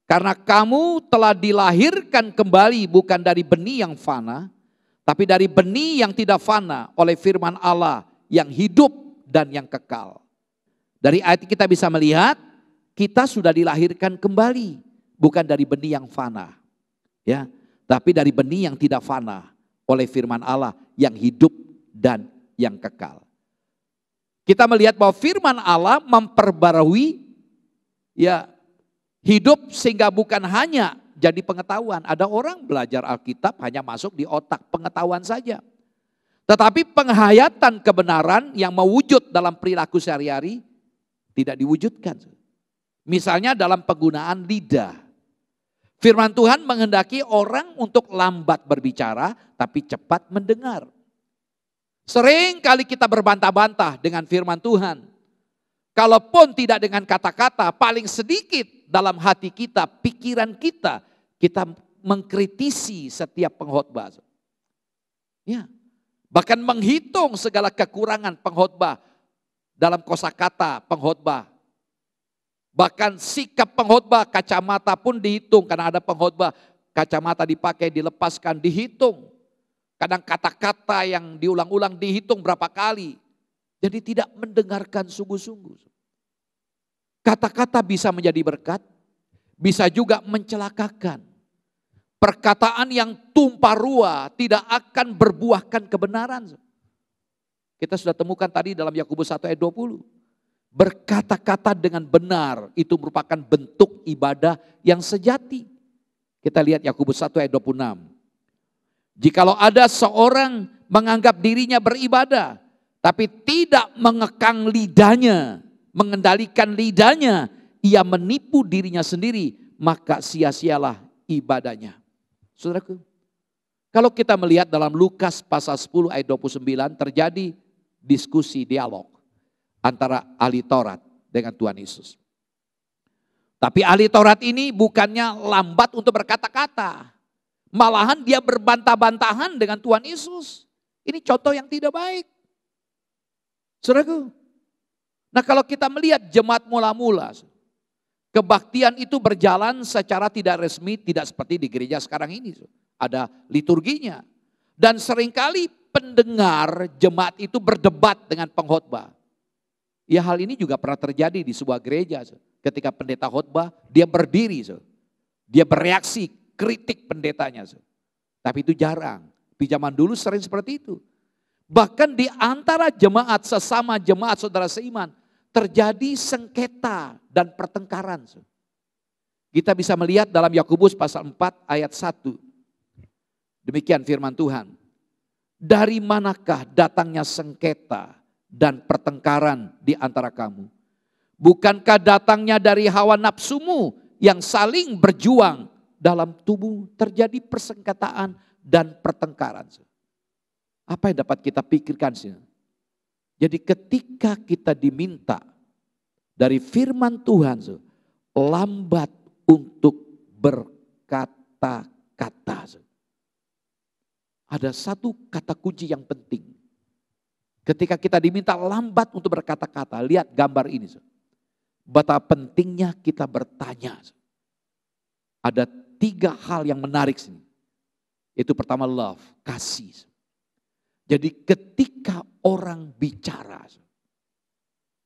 Karena kamu telah dilahirkan kembali bukan dari benih yang fana, tapi dari benih yang tidak fana oleh firman Allah yang hidup dan yang kekal. Dari ayat kita bisa melihat kita sudah dilahirkan kembali bukan dari benih yang fana, ya, tapi dari benih yang tidak fana oleh firman Allah yang hidup dan yang kekal. Kita melihat bahwa firman Allah memperbarui ya hidup sehingga bukan hanya jadi pengetahuan. Ada orang belajar Alkitab hanya masuk di otak pengetahuan saja. Tetapi penghayatan kebenaran yang mewujud dalam perilaku sehari-hari tidak diwujudkan. Misalnya dalam penggunaan lidah. Firman Tuhan menghendaki orang untuk lambat berbicara tapi cepat mendengar. Sering kali kita berbantah-bantah dengan firman Tuhan. Kalaupun tidak dengan kata-kata, paling sedikit dalam hati kita, pikiran kita, kita mengkritisi setiap pengkhotbah. Ya. Bahkan menghitung segala kekurangan pengkhotbah dalam kosakata pengkhotbah. Bahkan sikap pengkhotbah, kacamata pun dihitung karena ada pengkhotbah, kacamata dipakai, dilepaskan, dihitung. Kadang kata-kata yang diulang-ulang dihitung berapa kali. Jadi tidak mendengarkan sungguh-sungguh. Kata-kata bisa menjadi berkat, bisa juga mencelakakan. Perkataan yang tumpah ruah tidak akan berbuahkan kebenaran. Kita sudah temukan tadi dalam Yakobus 1 ayat 20. Berkata-kata dengan benar itu merupakan bentuk ibadah yang sejati. Kita lihat Yakobus 1 ayat 26. Jikalau ada seorang menganggap dirinya beribadah, tapi tidak mengekang lidahnya, mengendalikan lidahnya, ia menipu dirinya sendiri, maka sia-sialah ibadahnya. Saudaraku, kalau kita melihat dalam Lukas pasal 10 ayat 29 terjadi diskusi dialog antara ahli Taurat dengan Tuhan Yesus. Tapi ahli Taurat ini bukannya lambat untuk berkata-kata, malahan dia berbantah-bantahan dengan Tuhan Yesus. Ini contoh yang tidak baik. Saudaraku, nah kalau kita melihat jemaat mula-mula, kebaktian itu berjalan secara tidak resmi, tidak seperti di gereja sekarang ini. Ada liturginya. Dan seringkali pendengar jemaat itu berdebat dengan pengkhotbah. Ya hal ini juga pernah terjadi di sebuah gereja. Ketika pendeta khotbah, dia berdiri. Dia bereaksi, kritik pendetanya. Tapi itu jarang. Di zaman dulu sering seperti itu. Bahkan di antara jemaat, sesama jemaat saudara seiman, terjadi sengketa dan pertengkaran. Kita bisa melihat dalam Yakobus pasal 4 ayat 1. Demikian firman Tuhan. Dari manakah datangnya sengketa dan pertengkaran di antara kamu? Bukankah datangnya dari hawa nafsumu yang saling berjuang dalam tubuh? Terjadi persengketaan dan pertengkaran. Apa yang dapat kita pikirkan sih? Jadi ketika kita diminta dari firman Tuhan, lambat untuk berkata-kata. Ada satu kata kunci yang penting. Ketika kita diminta lambat untuk berkata-kata, lihat gambar ini. Betapa pentingnya kita bertanya. Ada 3 hal yang menarik sini. Itu pertama love, kasih. Jadi ketika orang bicara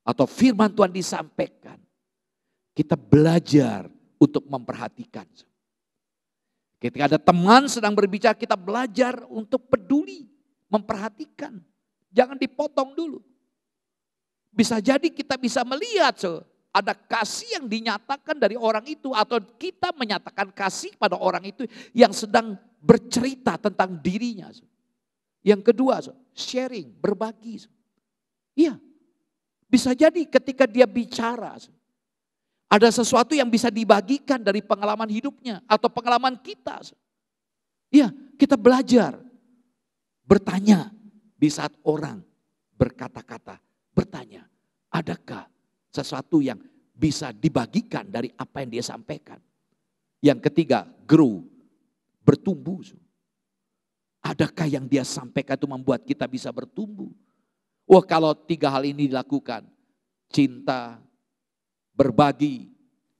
atau firman Tuhan disampaikan, kita belajar untuk memperhatikan. Ketika ada teman sedang berbicara, kita belajar untuk peduli, memperhatikan. Jangan dipotong dulu. Bisa jadi kita bisa melihat ada kasih yang dinyatakan dari orang itu, atau kita menyatakan kasih pada orang itu yang sedang bercerita tentang dirinya. Yang kedua, sharing, berbagi. Iya, bisa jadi ketika dia bicara, ada sesuatu yang bisa dibagikan dari pengalaman hidupnya atau pengalaman kita. Iya, kita belajar, bertanya di saat orang berkata-kata, bertanya, adakah sesuatu yang bisa dibagikan dari apa yang dia sampaikan. Yang ketiga, grow, bertumbuh. Adakah yang dia sampaikan itu membuat kita bisa bertumbuh? Wah, kalau 3 hal ini dilakukan, cinta, berbagi,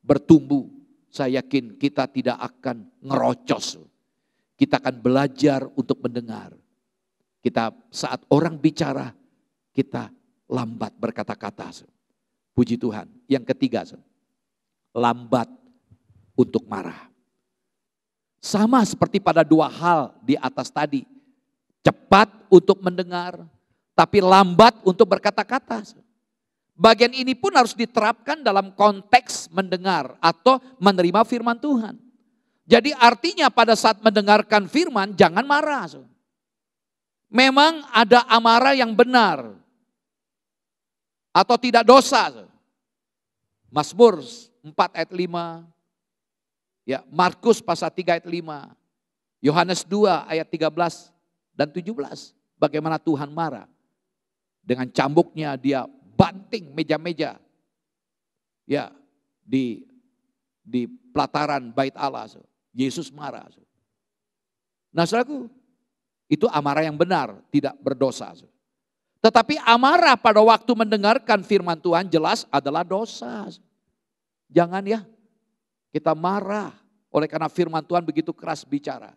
bertumbuh, saya yakin kita tidak akan ngerocos. Kita akan belajar untuk mendengar. Kita saat orang bicara, kita lambat berkata-kata. Puji Tuhan. Yang ketiga, lambat untuk marah. Sama seperti pada 2 hal di atas tadi. Cepat untuk mendengar, tapi lambat untuk berkata-kata. Bagian ini pun harus diterapkan dalam konteks mendengar atau menerima firman Tuhan. Jadi artinya pada saat mendengarkan firman jangan marah. Memang ada amarah yang benar atau tidak dosa. Mazmur 4 ayat 5. Ya, Markus pasal 3 ayat 5. Yohanes 2 ayat 13 dan 17. Bagaimana Tuhan marah. Dengan cambuknya dia banting meja-meja. Ya, di pelataran bait Allah. Yesus marah. Nah, saudaraku, itu amarah yang benar, tidak berdosa. Tetapi amarah pada waktu mendengarkan firman Tuhan jelas adalah dosa. Jangan ya, kita marah oleh karena firman Tuhan begitu keras bicara.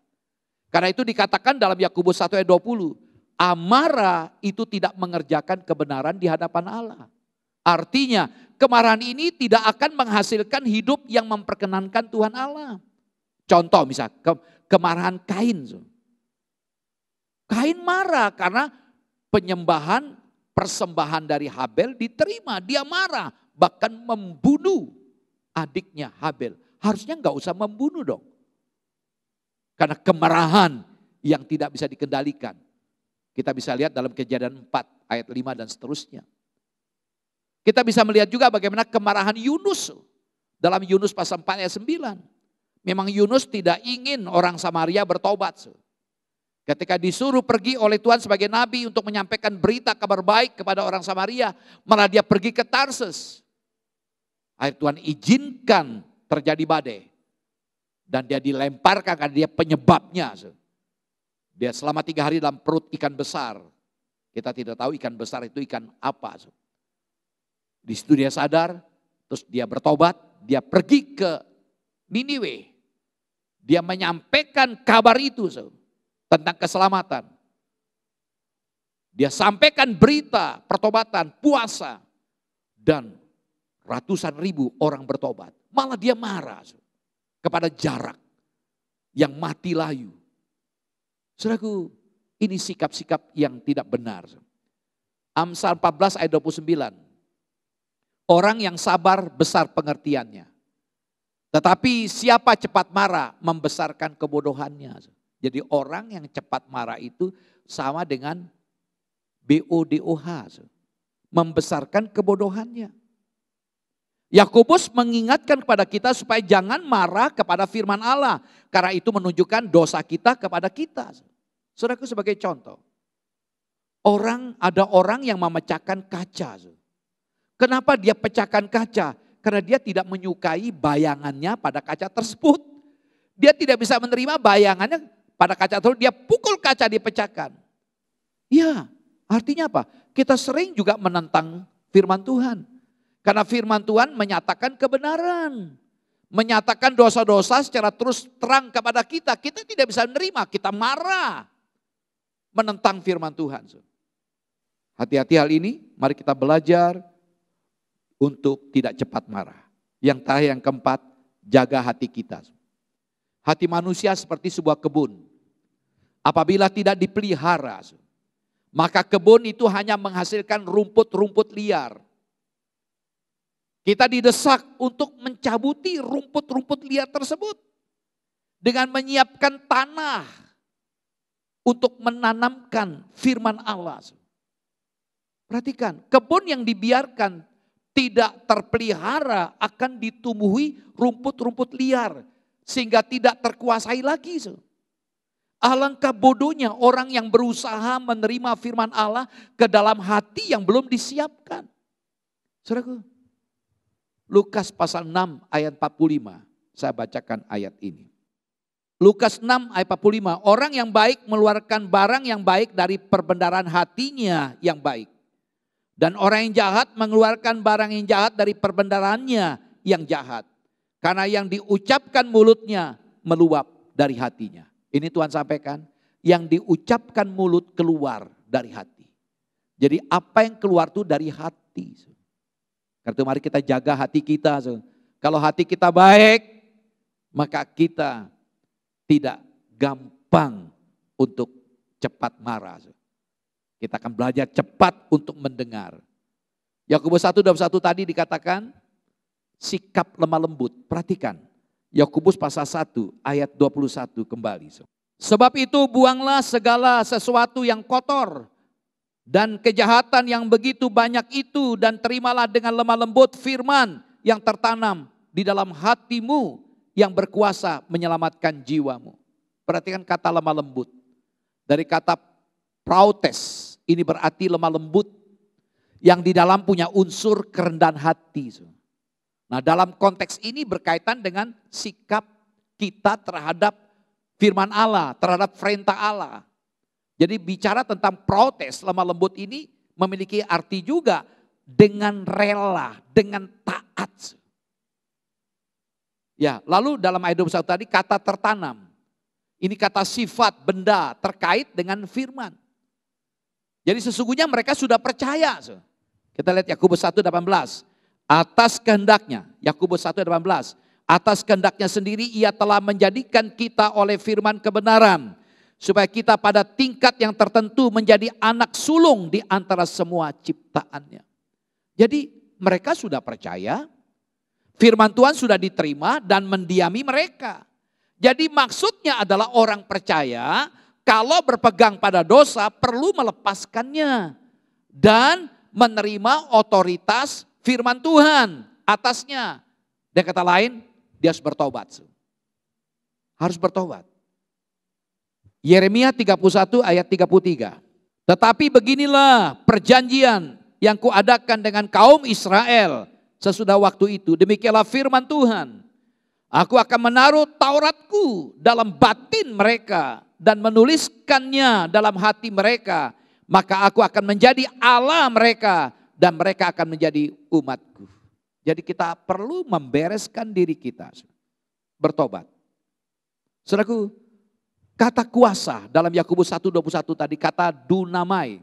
Karena itu dikatakan dalam Yakobus 1 ayat 20, amarah itu tidak mengerjakan kebenaran di hadapan Allah. Artinya kemarahan ini tidak akan menghasilkan hidup yang memperkenankan Tuhan Allah. Contoh misal kemarahan Kain. Kain marah karena penyembahan persembahan dari Habel diterima. Dia marah bahkan membunuh adiknya Habel. Harusnya enggak usah membunuh dong. Karena kemarahan yang tidak bisa dikendalikan. Kita bisa lihat dalam Kejadian 4 ayat 5 dan seterusnya. Kita bisa melihat juga bagaimana kemarahan Yunus dalam Yunus pasal 4 ayat 9. Memang Yunus tidak ingin orang Samaria bertobat. Ketika disuruh pergi oleh Tuhan sebagai nabi untuk menyampaikan berita kabar baik kepada orang Samaria, malah dia pergi ke Tarsus. Akhirnya Tuhan izinkan terjadi badai. Dan dia dilemparkan karena dia penyebabnya. Dia selama 3 hari dalam perut ikan besar. Kita tidak tahu ikan besar itu ikan apa. Di situ dia sadar, terus dia bertobat, dia pergi ke Niniwe. Dia menyampaikan kabar itu tentang keselamatan. Dia sampaikan berita pertobatan, puasa. Dan ratusan ribu orang bertobat. Malah dia marah kepada Jarak yang mati layu. Saudaraku, ini sikap-sikap yang tidak benar. Amsal 14 ayat 29. Orang yang sabar besar pengertiannya. Tetapi siapa cepat marah membesarkan kebodohannya. Jadi orang yang cepat marah itu sama dengan BODOH. Membesarkan kebodohannya. Yakobus mengingatkan kepada kita supaya jangan marah kepada firman Allah. Karena itu menunjukkan dosa kita kepada kita. Saudaraku, sebagai contoh. Ada orang yang memecahkan kaca. Kenapa dia pecahkan kaca? Karena dia tidak menyukai bayangannya pada kaca tersebut. Dia tidak bisa menerima bayangannya pada kaca tersebut. Dia pukul kaca, dipecahkan. Ya, artinya apa? Kita sering juga menentang firman Tuhan. Karena firman Tuhan menyatakan kebenaran. Menyatakan dosa-dosa secara terus terang kepada kita. Kita tidak bisa menerima, kita marah. Menentang firman Tuhan. Hati-hati hal ini, mari kita belajar untuk tidak cepat marah. Yang terakhir, yang keempat, jaga hati kita. Hati manusia seperti sebuah kebun. Apabila tidak dipelihara, maka kebun itu hanya menghasilkan rumput-rumput liar. Kita didesak untuk mencabuti rumput-rumput liar tersebut. Dengan menyiapkan tanah untuk menanamkan firman Allah. Perhatikan, kebun yang dibiarkan tidak terpelihara akan ditumbuhi rumput-rumput liar. Sehingga tidak terkuasai lagi. Alangkah bodohnya orang yang berusaha menerima firman Allah ke dalam hati yang belum disiapkan. Saudaraku, Lukas pasal 6 ayat 45. Saya bacakan ayat ini. Lukas 6 ayat 45. Orang yang baik mengeluarkan barang yang baik dari perbendaharaan hatinya yang baik. Dan orang yang jahat mengeluarkan barang yang jahat dari perbendaharaannya yang jahat. Karena yang diucapkan mulutnya meluap dari hatinya. Ini Tuhan sampaikan. Yang diucapkan mulut keluar dari hati. Jadi apa yang keluar itu dari hati. Karena itu mari kita jaga hati kita. Kalau hati kita baik, maka kita tidak gampang untuk cepat marah. Kita akan belajar cepat untuk mendengar. Yakobus 1:21 tadi dikatakan sikap lemah lembut. Perhatikan. Yakobus pasal 1 ayat 21 kembali. Sebab itu buanglah segala sesuatu yang kotor dan kejahatan yang begitu banyak itu dan terimalah dengan lemah lembut firman yang tertanam di dalam hatimu yang berkuasa menyelamatkan jiwamu. Perhatikan kata lemah lembut. Dari kata prautes. Ini berarti lemah lembut yang di dalam punya unsur kerendahan hati. Nah, dalam konteks ini berkaitan dengan sikap kita terhadap firman Allah, terhadap perintah Allah. Jadi bicara tentang protes, lemah lembut ini memiliki arti juga dengan rela, dengan taat. Ya, lalu dalam ayat 21 tadi kata tertanam. Ini kata sifat benda terkait dengan firman. Jadi sesungguhnya mereka sudah percaya. Kita lihat Yakobus 1:18. Atas kehendaknya, Yakobus 1:18. Atas kehendaknya sendiri ia telah menjadikan kita oleh firman kebenaran. Supaya kita pada tingkat yang tertentu menjadi anak sulung di antara semua ciptaannya. Jadi mereka sudah percaya. Firman Tuhan sudah diterima dan mendiami mereka. Jadi maksudnya adalah orang percaya. Kalau berpegang pada dosa perlu melepaskannya. dan menerima otoritas firman Tuhan atasnya. Dan kata lain, dia harus bertobat. Harus bertobat. Yeremia 31 ayat 33. Tetapi beginilah perjanjian yang kuadakan dengan kaum Israel sesudah waktu itu. Demikianlah firman Tuhan. Aku akan menaruh Tauratku dalam batin mereka dan menuliskannya dalam hati mereka. Maka aku akan menjadi Allah mereka dan mereka akan menjadi umatku. Jadi kita perlu membereskan diri kita. Bertobat. Saudaraku, kata kuasa dalam Yakobus 1:21 tadi kata dunamai.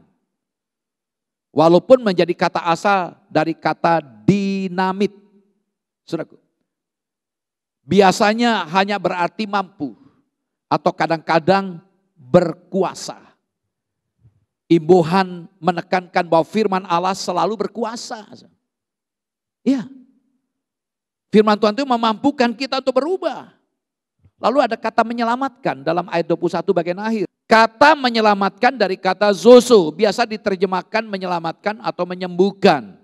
Walaupun menjadi kata asal dari kata dinamit. Saudaraku, biasanya hanya berarti mampu atau kadang-kadang berkuasa. Imbuhan menekankan bahwa firman Allah selalu berkuasa. Iya. Firman Tuhan itu memampukan kita untuk berubah. Lalu ada kata menyelamatkan dalam ayat 21 bagian akhir. Kata menyelamatkan dari kata zozo, biasa diterjemahkan menyelamatkan atau menyembuhkan.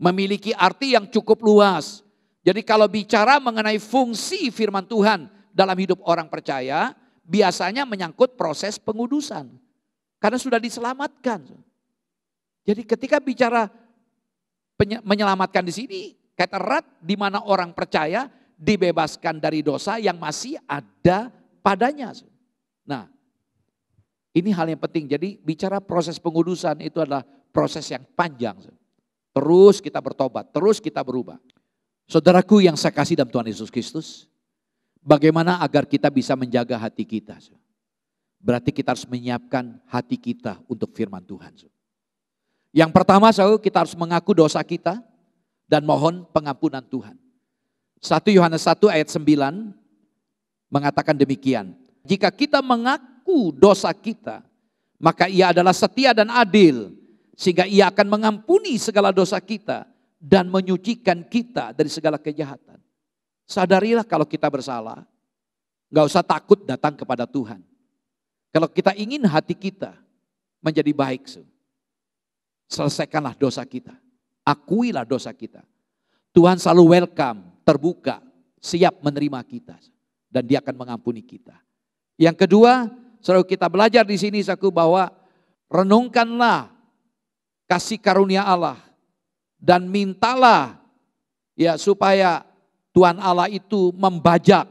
Memiliki arti yang cukup luas. Jadi kalau bicara mengenai fungsi firman Tuhan dalam hidup orang percaya, biasanya menyangkut proses pengudusan. Karena sudah diselamatkan. Jadi ketika bicara menyelamatkan di sini, kata erat di mana orang percaya dibebaskan dari dosa yang masih ada padanya. Nah, ini hal yang penting. Jadi bicara proses pengudusan itu adalah proses yang panjang. Terus kita bertobat, terus kita berubah. Saudaraku yang saya kasih dalam Tuhan Yesus Kristus, bagaimana agar kita bisa menjaga hati kita? Berarti kita harus menyiapkan hati kita untuk firman Tuhan. Yang pertama, kita harus mengaku dosa kita dan mohon pengampunan Tuhan. 1 Yohanes 1 ayat 9 mengatakan demikian. Jika kita mengaku dosa kita, maka ia adalah setia dan adil, sehingga ia akan mengampuni segala dosa kita dan menyucikan kita dari segala kejahatan. Sadarilah kalau kita bersalah, gak usah takut datang kepada Tuhan. Kalau kita ingin hati kita menjadi baik, selesaikanlah dosa kita. Akuilah dosa kita. Tuhan selalu welcome, terbuka, siap menerima kita. Dan dia akan mengampuni kita. Yang kedua, selalu kita belajar di sini bahwa renungkanlah kasih karunia Allah. Dan mintalah ya supaya Tuhan Allah itu membajak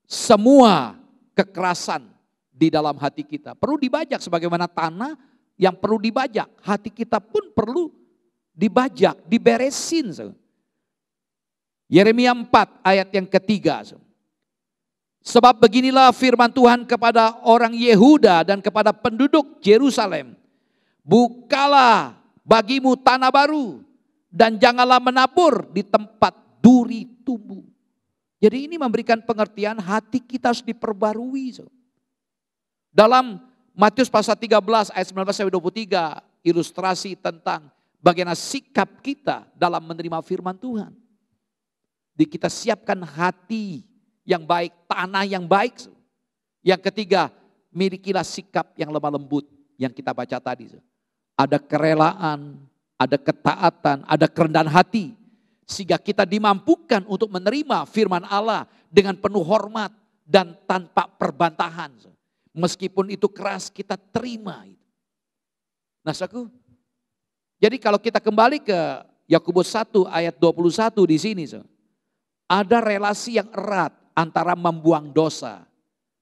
semua kekerasan di dalam hati kita. Perlu dibajak sebagaimana tanah yang perlu dibajak. Hati kita pun perlu dibajak, diberesin. Yeremia 4 ayat yang ketiga. Sebab beginilah firman Tuhan kepada orang Yehuda dan kepada penduduk Yerusalem. Bukalah bagimu tanah baru dan janganlah menabur di tempat duri tumbuh. Jadi ini memberikan pengertian hati kita harus diperbarui. Dalam Matius pasal 13 ayat 19-23 ilustrasi tentang bagaimana sikap kita dalam menerima firman Tuhan. Di kita siapkan hati yang baik, tanah yang baik. Yang ketiga, milikilah sikap yang lemah lembut yang kita baca tadi. Ada kerelaan, ada ketaatan, ada kerendahan hati. Sehingga kita dimampukan untuk menerima firman Allah dengan penuh hormat dan tanpa perbantahan. Meskipun itu keras, kita terima. Nah, saudaraku, jadi kalau kita kembali ke Yakobus 1 ayat 21 di sini, ada relasi yang erat antara membuang dosa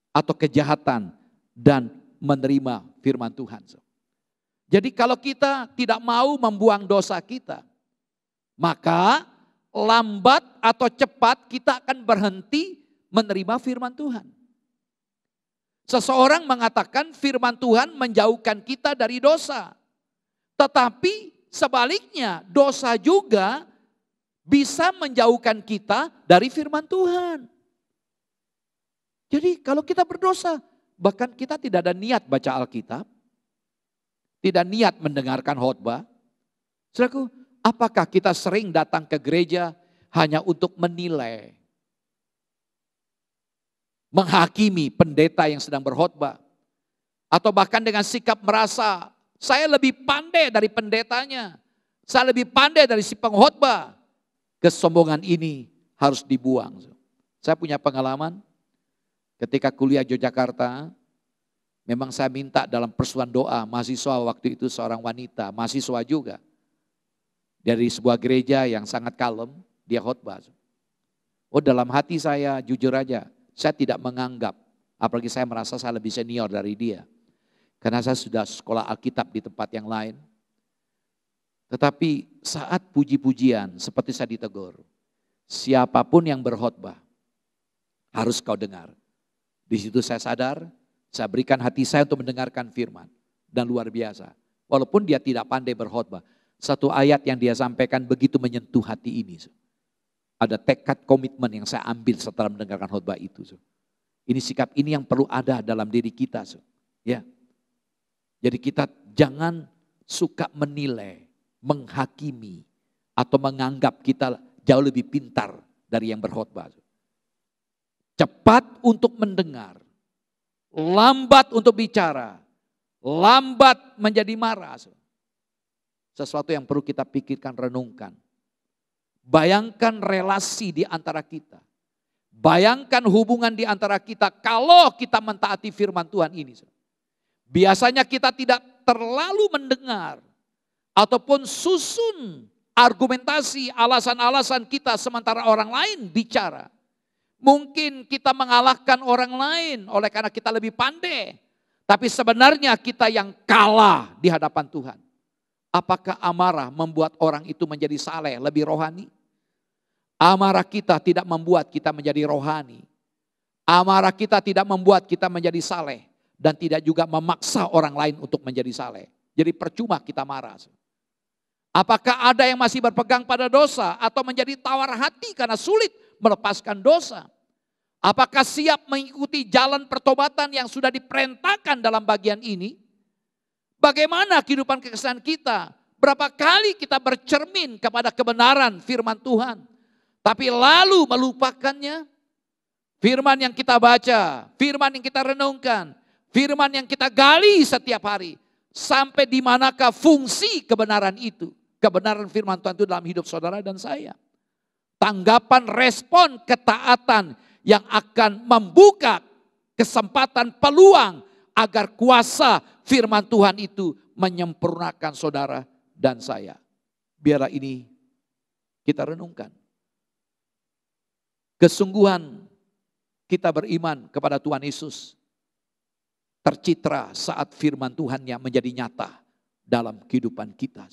atau kejahatan dan menerima firman Tuhan. Jadi kalau kita tidak mau membuang dosa kita, maka lambat atau cepat kita akan berhenti menerima firman Tuhan. Seseorang mengatakan firman Tuhan menjauhkan kita dari dosa. Tetapi sebaliknya dosa juga bisa menjauhkan kita dari firman Tuhan. Jadi kalau kita berdosa, bahkan kita tidak ada niat baca Alkitab, tidak niat mendengarkan khotbah. Saudaraku, apakah kita sering datang ke gereja hanya untuk menilai, menghakimi pendeta yang sedang berkhotbah, atau bahkan dengan sikap merasa Saya lebih pandai dari pendetanya. Saya lebih pandai dari si pengkhotbah. Kesombongan ini harus dibuang. Saya punya pengalaman ketika kuliah Yogyakarta. Memang saya minta dalam persuan doa mahasiswa waktu itu seorang wanita, mahasiswa juga. Dari sebuah gereja yang sangat kalem, dia khotbah. Oh, dalam hati saya jujur aja, saya tidak menganggap, apalagi saya merasa saya lebih senior dari dia. Karena saya sudah sekolah Alkitab di tempat yang lain. Tetapi saat puji-pujian seperti saya ditegur, siapapun yang berkhotbah harus kau dengar. Di situ saya sadar, saya berikan hati saya untuk mendengarkan firman. Dan luar biasa, walaupun dia tidak pandai berkhotbah, satu ayat yang dia sampaikan begitu menyentuh hati ini. Ada tekad komitmen yang saya ambil setelah mendengarkan khotbah itu. Ini sikap ini yang perlu ada dalam diri kita. Ya. Jadi kita jangan suka menilai, menghakimi, atau menganggap kita jauh lebih pintar dari yang berkhotbah. Cepat untuk mendengar, lambat untuk bicara, lambat menjadi marah. Sesuatu yang perlu kita pikirkan, renungkan. Bayangkan relasi di antara kita. Bayangkan hubungan di antara kita kalau kita mentaati firman Tuhan ini. Biasanya kita tidak terlalu mendengar ataupun susun argumentasi, alasan-alasan kita sementara orang lain bicara. Mungkin kita mengalahkan orang lain oleh karena kita lebih pandai. Tapi sebenarnya kita yang kalah di hadapan Tuhan. Apakah amarah membuat orang itu menjadi saleh, lebih rohani? Amarah kita tidak membuat kita menjadi rohani. Amarah kita tidak membuat kita menjadi saleh. Dan tidak juga memaksa orang lain untuk menjadi saleh. Jadi percuma kita marah. Apakah ada yang masih berpegang pada dosa atau menjadi tawar hati karena sulit melepaskan dosa? Apakah siap mengikuti jalan pertobatan yang sudah diperintahkan dalam bagian ini? Bagaimana kehidupan kekristenan kita? Berapa kali kita bercermin kepada kebenaran firman Tuhan, tapi lalu melupakannya? Firman yang kita baca, firman yang kita renungkan, firman yang kita gali setiap hari. Sampai di manakah fungsi kebenaran itu? Kebenaran firman Tuhan itu dalam hidup saudara dan saya. Tanggapan, respon, ketaatan yang akan membuka kesempatan, peluang agar kuasa firman Tuhan itu menyempurnakan saudara dan saya. Biarlah ini kita renungkan. Kesungguhan kita beriman kepada Tuhan Yesus tercitra saat firman Tuhan-Nya menjadi nyata dalam kehidupan kita.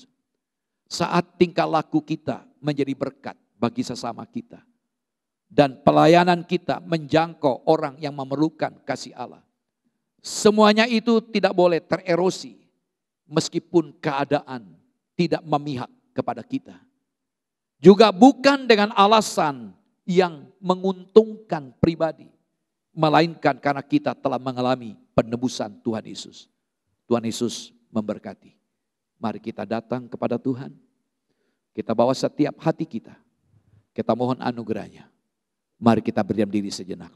Saat tingkah laku kita menjadi berkat bagi sesama kita. Dan pelayanan kita menjangkau orang yang memerlukan kasih Allah. Semuanya itu tidak boleh tererosi meskipun keadaan tidak memihak kepada kita. Juga bukan dengan alasan yang menguntungkan pribadi. Melainkan karena kita telah mengalami penebusan Tuhan Yesus. Tuhan Yesus memberkati. Mari kita datang kepada Tuhan. Kita bawa setiap hati kita. Kita mohon anugerahnya. Mari kita berdiam diri sejenak.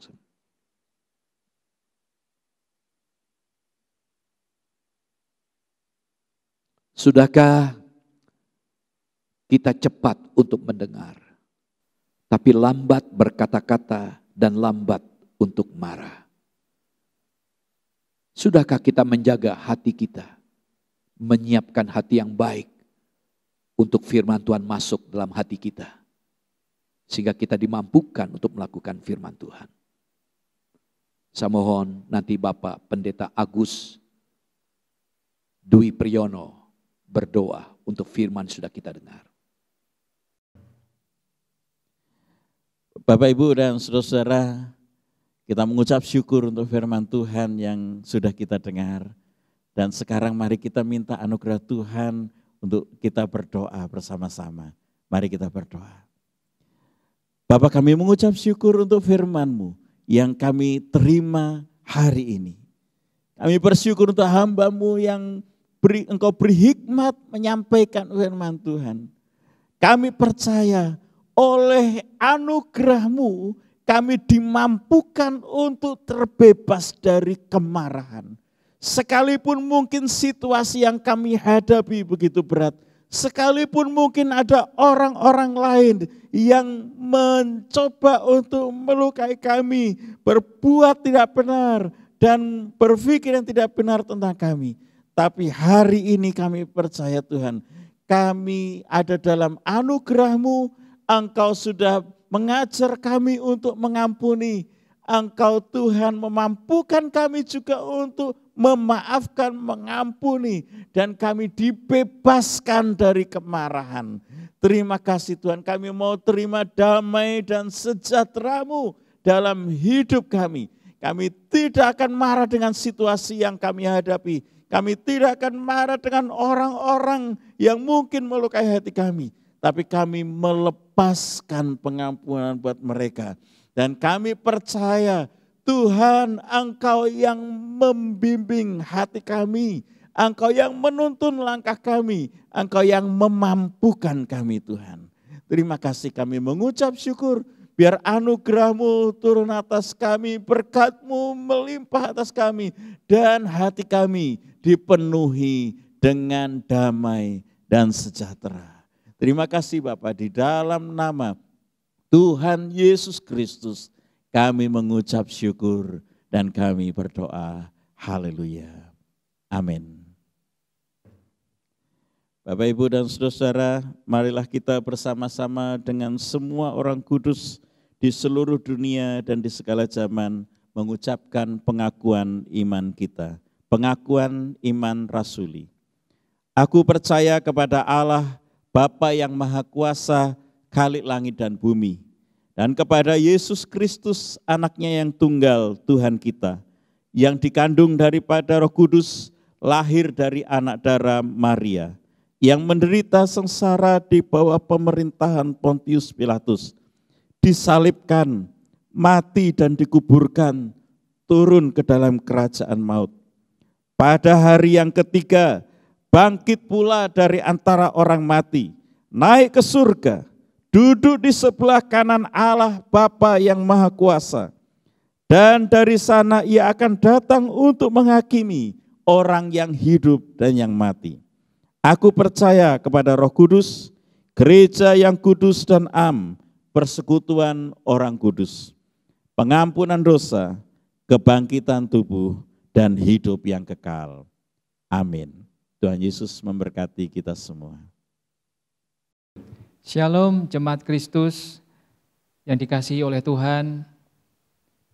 Sudahkah kita cepat untuk mendengar, tapi lambat berkata-kata dan lambat untuk marah? Sudahkah kita menjaga hati kita, menyiapkan hati yang baik untuk firman Tuhan masuk dalam hati kita, sehingga kita dimampukan untuk melakukan firman Tuhan? Saya mohon nanti Bapak Pendeta Agus Dwi Priyono berdoa untuk firman sudah kita dengar. Bapak, Ibu, dan saudara-saudara, kita mengucap syukur untuk firman Tuhan yang sudah kita dengar. Dan sekarang mari kita minta anugerah Tuhan untuk kita berdoa bersama-sama. Mari kita berdoa. Bapak, kami mengucap syukur untuk firman-Mu yang kami terima hari ini. Kami bersyukur untuk hamba-Mu yang Engkau beri hikmat menyampaikan firman Tuhan. Kami percaya oleh anugerah-Mu kami dimampukan untuk terbebas dari kemarahan. Sekalipun mungkin situasi yang kami hadapi begitu berat, sekalipun mungkin ada orang-orang lain yang mencoba untuk melukai kami, berbuat tidak benar, dan berpikir yang tidak benar tentang kami. Tapi hari ini kami percaya Tuhan, kami ada dalam anugerah-Mu, Engkau sudah mengajar kami untuk mengampuni. Engkau Tuhan memampukan kami juga untuk memaafkan, mengampuni. Dan kami dibebaskan dari kemarahan. Terima kasih Tuhan, kami mau terima damai dan sejahtera-Mu dalam hidup kami. Kami tidak akan marah dengan situasi yang kami hadapi. Kami tidak akan marah dengan orang-orang yang mungkin melukai hati kami. Tapi kami melepaskan pengampunan buat mereka. Dan kami percaya Tuhan, Engkau yang membimbing hati kami. Engkau yang menuntun langkah kami. Engkau yang memampukan kami Tuhan. Terima kasih, kami mengucap syukur. Biar anugerah-Mu turun atas kami, berkat-Mu melimpah atas kami. Dan hati kami dipenuhi dengan damai dan sejahtera. Terima kasih Bapak, di dalam nama Tuhan Yesus Kristus kami mengucap syukur dan kami berdoa. Haleluya. Amin. Bapak, Ibu, dan saudara-saudara, marilah kita bersama-sama dengan semua orang kudus di seluruh dunia dan di segala zaman mengucapkan pengakuan iman kita. Pengakuan iman rasuli. Aku percaya kepada Allah, Bapa yang Maha Kuasa, Khalik langit dan bumi, dan kepada Yesus Kristus, anaknya yang tunggal, Tuhan kita, yang dikandung daripada Roh Kudus, lahir dari anak darah Maria, yang menderita sengsara di bawah pemerintahan Pontius Pilatus, disalibkan, mati dan dikuburkan, turun ke dalam kerajaan maut. Pada hari yang ketiga, bangkit pula dari antara orang mati, naik ke surga, duduk di sebelah kanan Allah Bapa yang Maha Kuasa. Dan dari sana ia akan datang untuk menghakimi orang yang hidup dan yang mati. Aku percaya kepada Roh Kudus, gereja yang kudus dan am, persekutuan orang kudus, pengampunan dosa, kebangkitan tubuh, dan hidup yang kekal. Amin. Tuhan Yesus memberkati kita semua. Shalom jemaat Kristus yang dikasihi oleh Tuhan.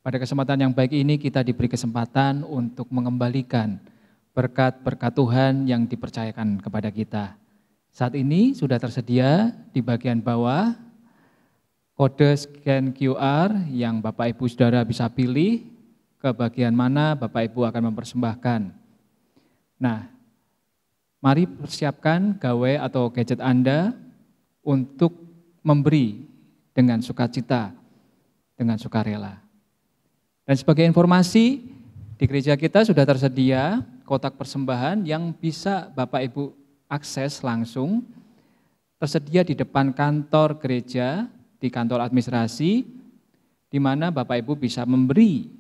Pada kesempatan yang baik ini kita diberi kesempatan untuk mengembalikan berkat-berkat Tuhan yang dipercayakan kepada kita. Saat ini sudah tersedia di bagian bawah kode scan QR yang Bapak Ibu Saudara bisa pilih ke bagian mana Bapak Ibu akan mempersembahkan. Nah, mari persiapkan gawe atau gadget Anda untuk memberi dengan sukacita, dengan sukarela. Dan sebagai informasi, di gereja kita sudah tersedia kotak persembahan yang bisa Bapak Ibu akses langsung, tersedia di depan kantor gereja, di kantor administrasi, di mana Bapak Ibu bisa memberi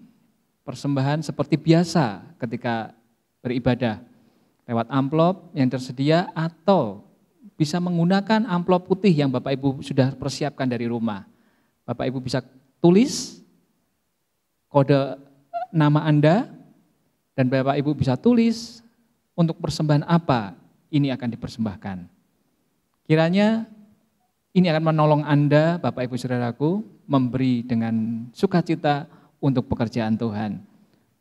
persembahan seperti biasa ketika beribadah, lewat amplop yang tersedia atau bisa menggunakan amplop putih yang Bapak Ibu sudah persiapkan dari rumah. Bapak Ibu bisa tulis kode nama Anda dan Bapak Ibu bisa tulis untuk persembahan apa ini akan dipersembahkan. Kiranya ini akan menolong Anda, Bapak Ibu Saudaraku, memberi dengan sukacita untuk pekerjaan Tuhan.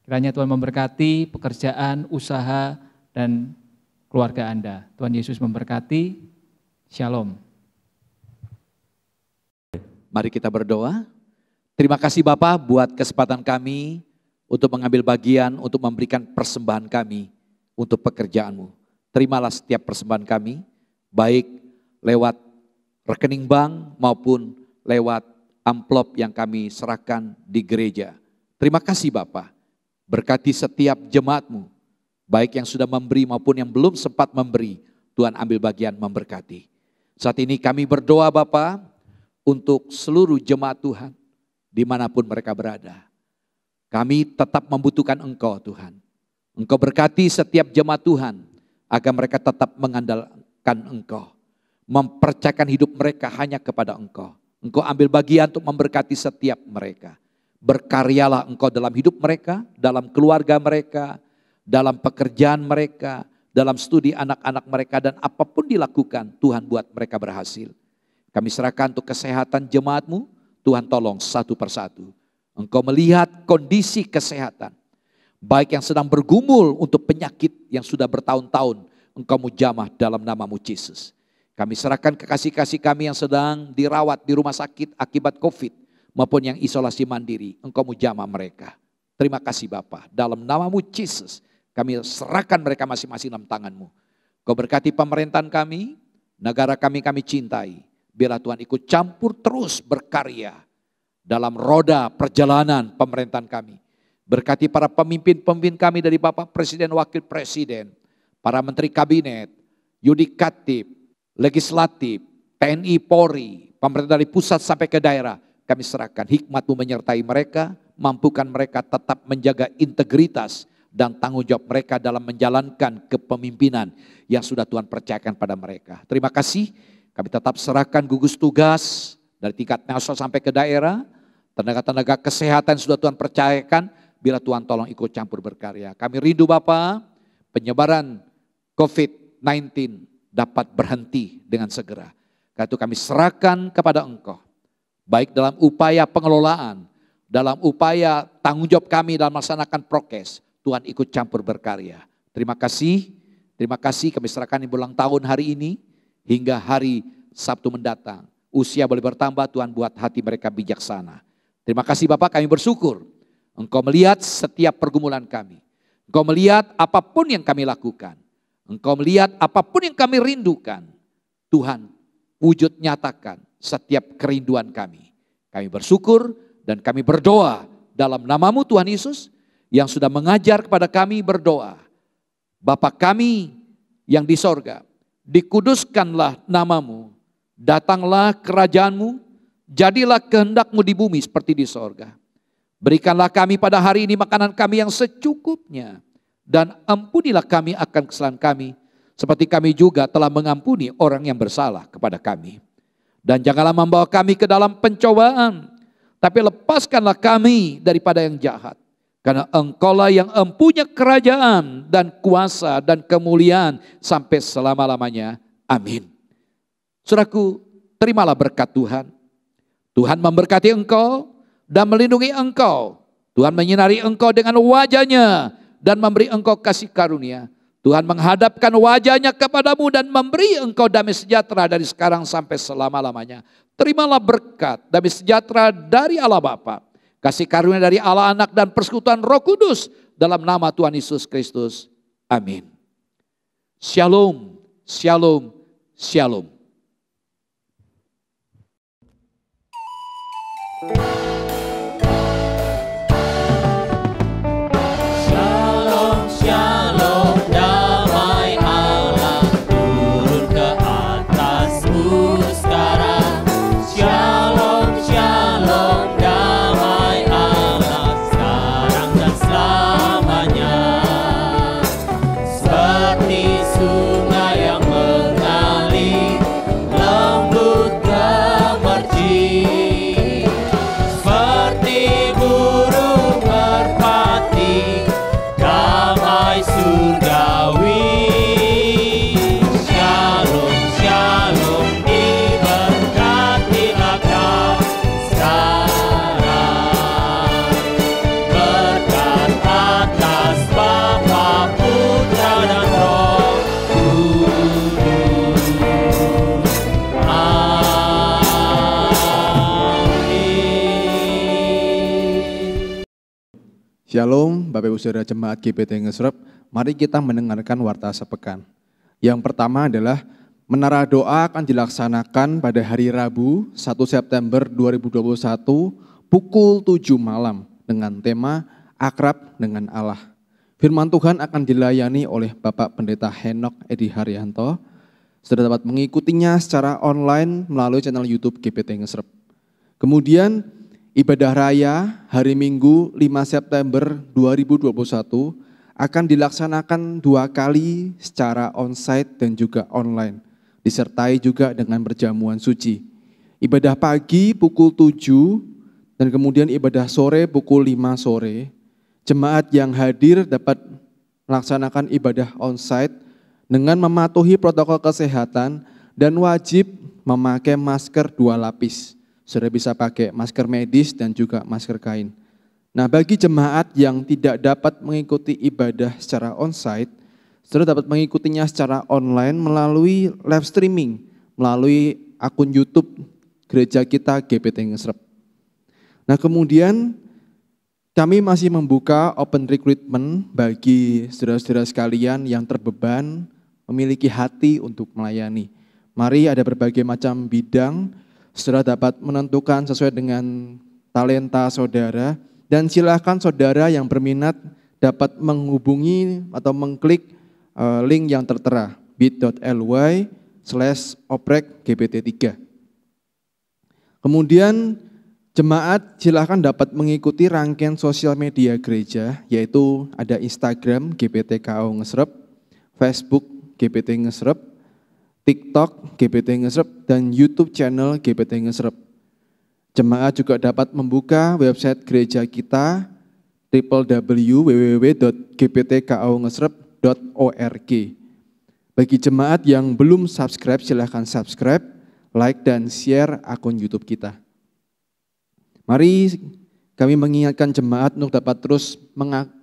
Kiranya Tuhan memberkati pekerjaan, usaha, dan keluarga Anda. Tuhan Yesus memberkati. Shalom. Mari kita berdoa. Terima kasih Bapa buat kesempatan kami untuk mengambil bagian, untuk memberikan persembahan kami untuk pekerjaan-Mu. Terimalah setiap persembahan kami, baik lewat rekening bank maupun lewat amplop yang kami serahkan di gereja. Terima kasih Bapa. Berkati setiap jemaat-Mu, baik yang sudah memberi maupun yang belum sempat memberi. Tuhan ambil bagian memberkati. Saat ini kami berdoa Bapa untuk seluruh jemaat Tuhan dimanapun mereka berada. Kami tetap membutuhkan Engkau Tuhan. Engkau berkati setiap jemaat Tuhan, agar mereka tetap mengandalkan Engkau. Mempercayakan hidup mereka hanya kepada Engkau. Engkau ambil bagian untuk memberkati setiap mereka. Berkaryalah Engkau dalam hidup mereka, dalam keluarga mereka, dalam pekerjaan mereka, dalam studi anak-anak mereka, dan apapun dilakukan, Tuhan buat mereka berhasil. Kami serahkan untuk kesehatan jemaat-Mu, Tuhan tolong satu persatu. Engkau melihat kondisi kesehatan, baik yang sedang bergumul untuk penyakit yang sudah bertahun-tahun, Engkau mau jamah dalam nama-Mu Yesus. Kami serahkan kekasih-kasih kami yang sedang dirawat di rumah sakit akibat COVID, maupun yang isolasi mandiri, Engkau mau jamah mereka. Terima kasih Bapa, dalam nama-Mu Yesus, kami serahkan mereka masing-masing dalam tangan-Mu. Kau berkati pemerintahan kami, negara kami cintai. Biarlah Tuhan ikut campur terus berkarya dalam roda perjalanan pemerintahan kami. Berkati para pemimpin-pemimpin kami dari Bapak Presiden, Wakil Presiden, para Menteri Kabinet, Yudikatif, Legislatif, TNI, Polri, pemerintah dari pusat sampai ke daerah. Kami serahkan hikmat-Mu menyertai mereka, mampukan mereka tetap menjaga integritas dan tanggung jawab mereka dalam menjalankan kepemimpinan yang sudah Tuhan percayakan pada mereka. Terima kasih. Kami tetap serahkan gugus tugas dari tingkat nasional sampai ke daerah, tenaga-tenaga kesehatan yang sudah Tuhan percayakan, bila Tuhan tolong ikut campur berkarya. Kami rindu Bapa, penyebaran COVID-19 dapat berhenti dengan segera. Karena itu kami serahkan kepada Engkau, baik dalam upaya pengelolaan, dalam upaya tanggung jawab kami dalam melaksanakan prokes, Tuhan ikut campur berkarya. Terima kasih kami serahkan yang berulang tahun hari ini, hingga hari Sabtu mendatang. Usia boleh bertambah, Tuhan buat hati mereka bijaksana. Terima kasih Bapak, kami bersyukur. Engkau melihat setiap pergumulan kami. Engkau melihat apapun yang kami lakukan. Engkau melihat apapun yang kami rindukan. Tuhan, wujud nyatakan setiap kerinduan kami. Kami bersyukur dan kami berdoa dalam nama-Mu Tuhan Yesus, yang sudah mengajar kepada kami berdoa. Bapa kami yang di sorga, dikuduskanlah nama-Mu, datanglah kerajaan-Mu, jadilah kehendak-Mu di bumi seperti di sorga. Berikanlah kami pada hari ini makanan kami yang secukupnya, dan ampunilah kami akan kesalahan kami, seperti kami juga telah mengampuni orang yang bersalah kepada kami. Dan janganlah membawa kami ke dalam pencobaan, tapi lepaskanlah kami daripada yang jahat. Karena Engkaulah yang empunya kerajaan dan kuasa dan kemuliaan sampai selama-lamanya. Amin. Saudaraku, terimalah berkat Tuhan. Tuhan memberkati engkau dan melindungi engkau. Tuhan menyinari engkau dengan wajah-Nya dan memberi engkau kasih karunia. Tuhan menghadapkan wajah-Nya kepadamu dan memberi engkau damai sejahtera dari sekarang sampai selama-lamanya. Terimalah berkat, damai sejahtera dari Allah Bapa, kasih karunia dari Allah Anak dan persekutuan Roh Kudus dalam nama Tuhan Yesus Kristus. Amin. Shalom, shalom, shalom. Shalom, shalom, damai Allah turun ke atasmu sekarang. Shalom, shalom, damai Allah sekarang dan selamanya. Seperti sungai yang mengalir, lembut gemerci. Seperti burung merpati, damai surgawi. Shalom, shalom, diberkatilah kau sekarang. Berkat atas Bapa, Putra dan Roh Kudus. Amin. Shalom, Bapak Ibu Saudara Jemaat GBT Ngesrep, mari kita mendengarkan warta sepekan. Yang pertama adalah menara doa akan dilaksanakan pada hari Rabu 1 September 2021 pukul 7 malam dengan tema Akrab dengan Allah. Firman Tuhan akan dilayani oleh Bapak Pendeta Henok Edi Haryanto. Sudah dapat mengikutinya secara online melalui channel YouTube GBT Ngesrep. Kemudian ibadah raya hari Minggu 5 September 2021 akan dilaksanakan 2 kali secara onsite dan juga online, disertai juga dengan perjamuan suci. Ibadah pagi pukul 7 dan kemudian ibadah sore pukul 5 sore. Jemaat yang hadir dapat melaksanakan ibadah onsite dengan mematuhi protokol kesehatan dan wajib memakai masker 2 lapis. Saudara bisa pakai masker medis dan juga masker kain. Nah, bagi jemaat yang tidak dapat mengikuti ibadah secara onsite, saudara dapat mengikutinya secara online melalui live streaming, melalui akun YouTube gereja kita GPT Ngesrep. Nah, kemudian kami masih membuka open recruitment bagi saudara-saudara sekalian yang terbeban, memiliki hati untuk melayani. Mari, ada berbagai macam bidang, saudara dapat menentukan sesuai dengan talenta saudara, dan silakan saudara yang berminat dapat menghubungi atau mengklik link yang tertera bit.ly/oprek-gbt3. Kemudian jemaat silakan dapat mengikuti rangkaian sosial media gereja, yaitu ada Instagram GPTKO Ngesrep, Facebook GPT Ngesrep, TikTok GPT Ngesrep, dan YouTube channel GPT Ngesrep. Jemaat juga dapat membuka website gereja kita www.gptkongesrep.org. Bagi jemaat yang belum subscribe, silahkan subscribe, like, dan share akun YouTube kita. Mari kami mengingatkan jemaat untuk dapat terus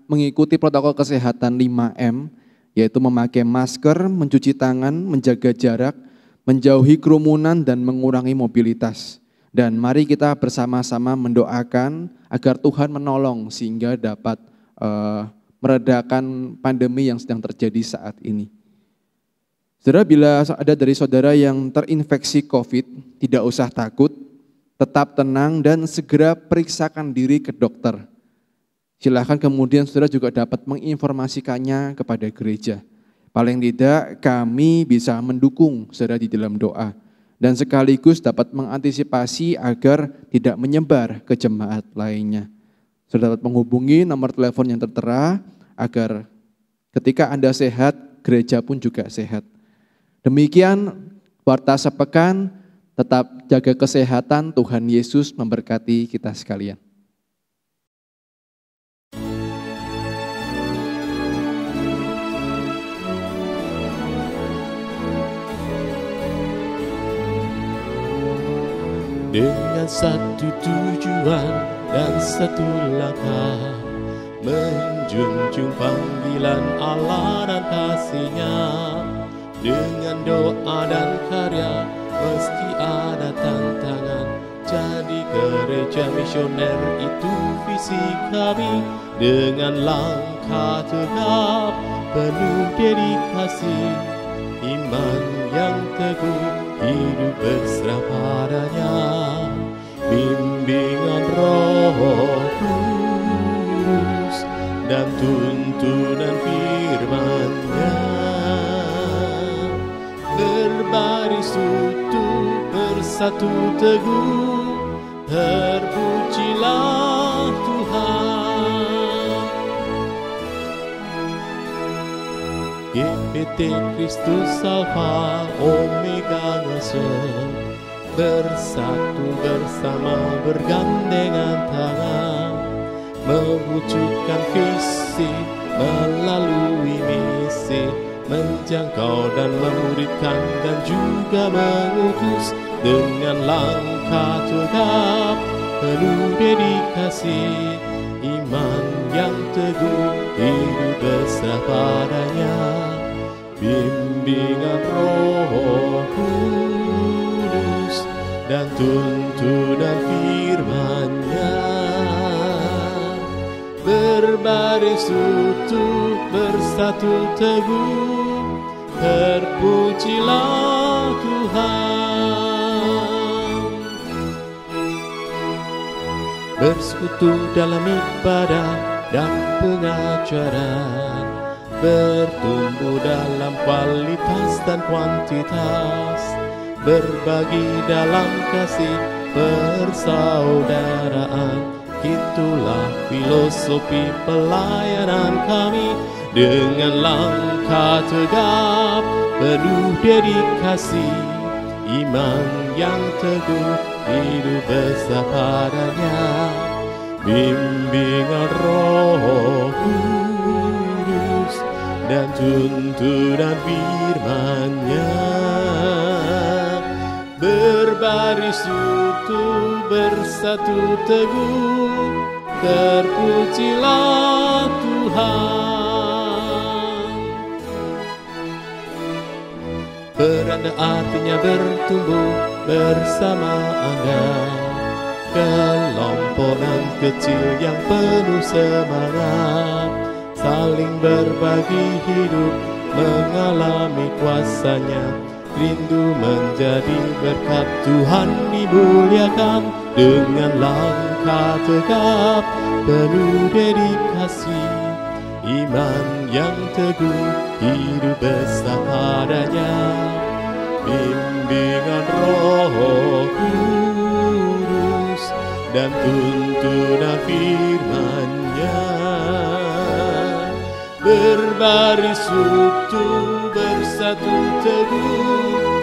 mengikuti protokol kesehatan 5M, yaitu memakai masker, mencuci tangan, menjaga jarak, menjauhi kerumunan, dan mengurangi mobilitas. Dan mari kita bersama-sama mendoakan agar Tuhan menolong sehingga dapat meredakan pandemi yang sedang terjadi saat ini. Saudara, bila ada dari saudara yang terinfeksi COVID, tidak usah takut, tetap tenang dan segera periksakan diri ke dokter. Silakan kemudian saudara juga dapat menginformasikannya kepada gereja. Paling tidak kami bisa mendukung saudara di dalam doa. Dan sekaligus dapat mengantisipasi agar tidak menyebar ke jemaat lainnya. Saudara dapat menghubungi nomor telepon yang tertera agar ketika Anda sehat, gereja pun juga sehat. Demikian warta sepekan, tetap jaga kesehatan, Tuhan Yesus memberkati kita sekalian. Dengan satu tujuan dan satu langkah, menjunjung panggilan Allah dan kasih-Nya. Dengan doa dan karya meski ada tantangan, jadi gereja misioner itu visi kami. Dengan langkah tegap penuh dedikasi, iman yang teguh, hidup berserah padanya. Bimbingan Roh Kudus dan tuntunan firman-Nya, berbaris utuh, bersatu teguh, terpujilah Tuhan. GPT Kristus Alfa Omega Ngesrep, bersatu bersama bergandengan tangan, mewujudkan visi melalui misi, menjangkau dan memuridkan dan juga mengutus. Dengan langkah tegap penuh dedikasi, iman yang teguh, hidup berserah padanya. Bimbingan Roh Kudus dan tuntunan firman-Nya, berbaris utuh, bersatu teguh, terpujilah Tuhan. Bersekutu dalam ibadah dan pengajaran, bertumbuh dalam kualitas dan kuantitas, berbagi dalam kasih persaudaraan. Itulah filosofi pelayanan kami. dengan langkah tegap penuh dedikasi, iman yang teguh hidup bersama padanya. Bimbingan Roh Kudus dan tuntunan firman-Nya, berbaris utuh bersatu teguh, terpujilah Tuhan. Beranda artinya bertumbuh bersama Anda, kelompokan kecil yang penuh semangat, saling berbagi hidup, mengalami kuasa-Nya, rindu menjadi berkat. Tuhan dimuliakan dengan langkah tegap penuh dedikasi, iman yang teguh hidup bersama padanya. Bimbingan Roh Kudus dan tuntunan firman-Nya, berbaris utuh bersatu teguh,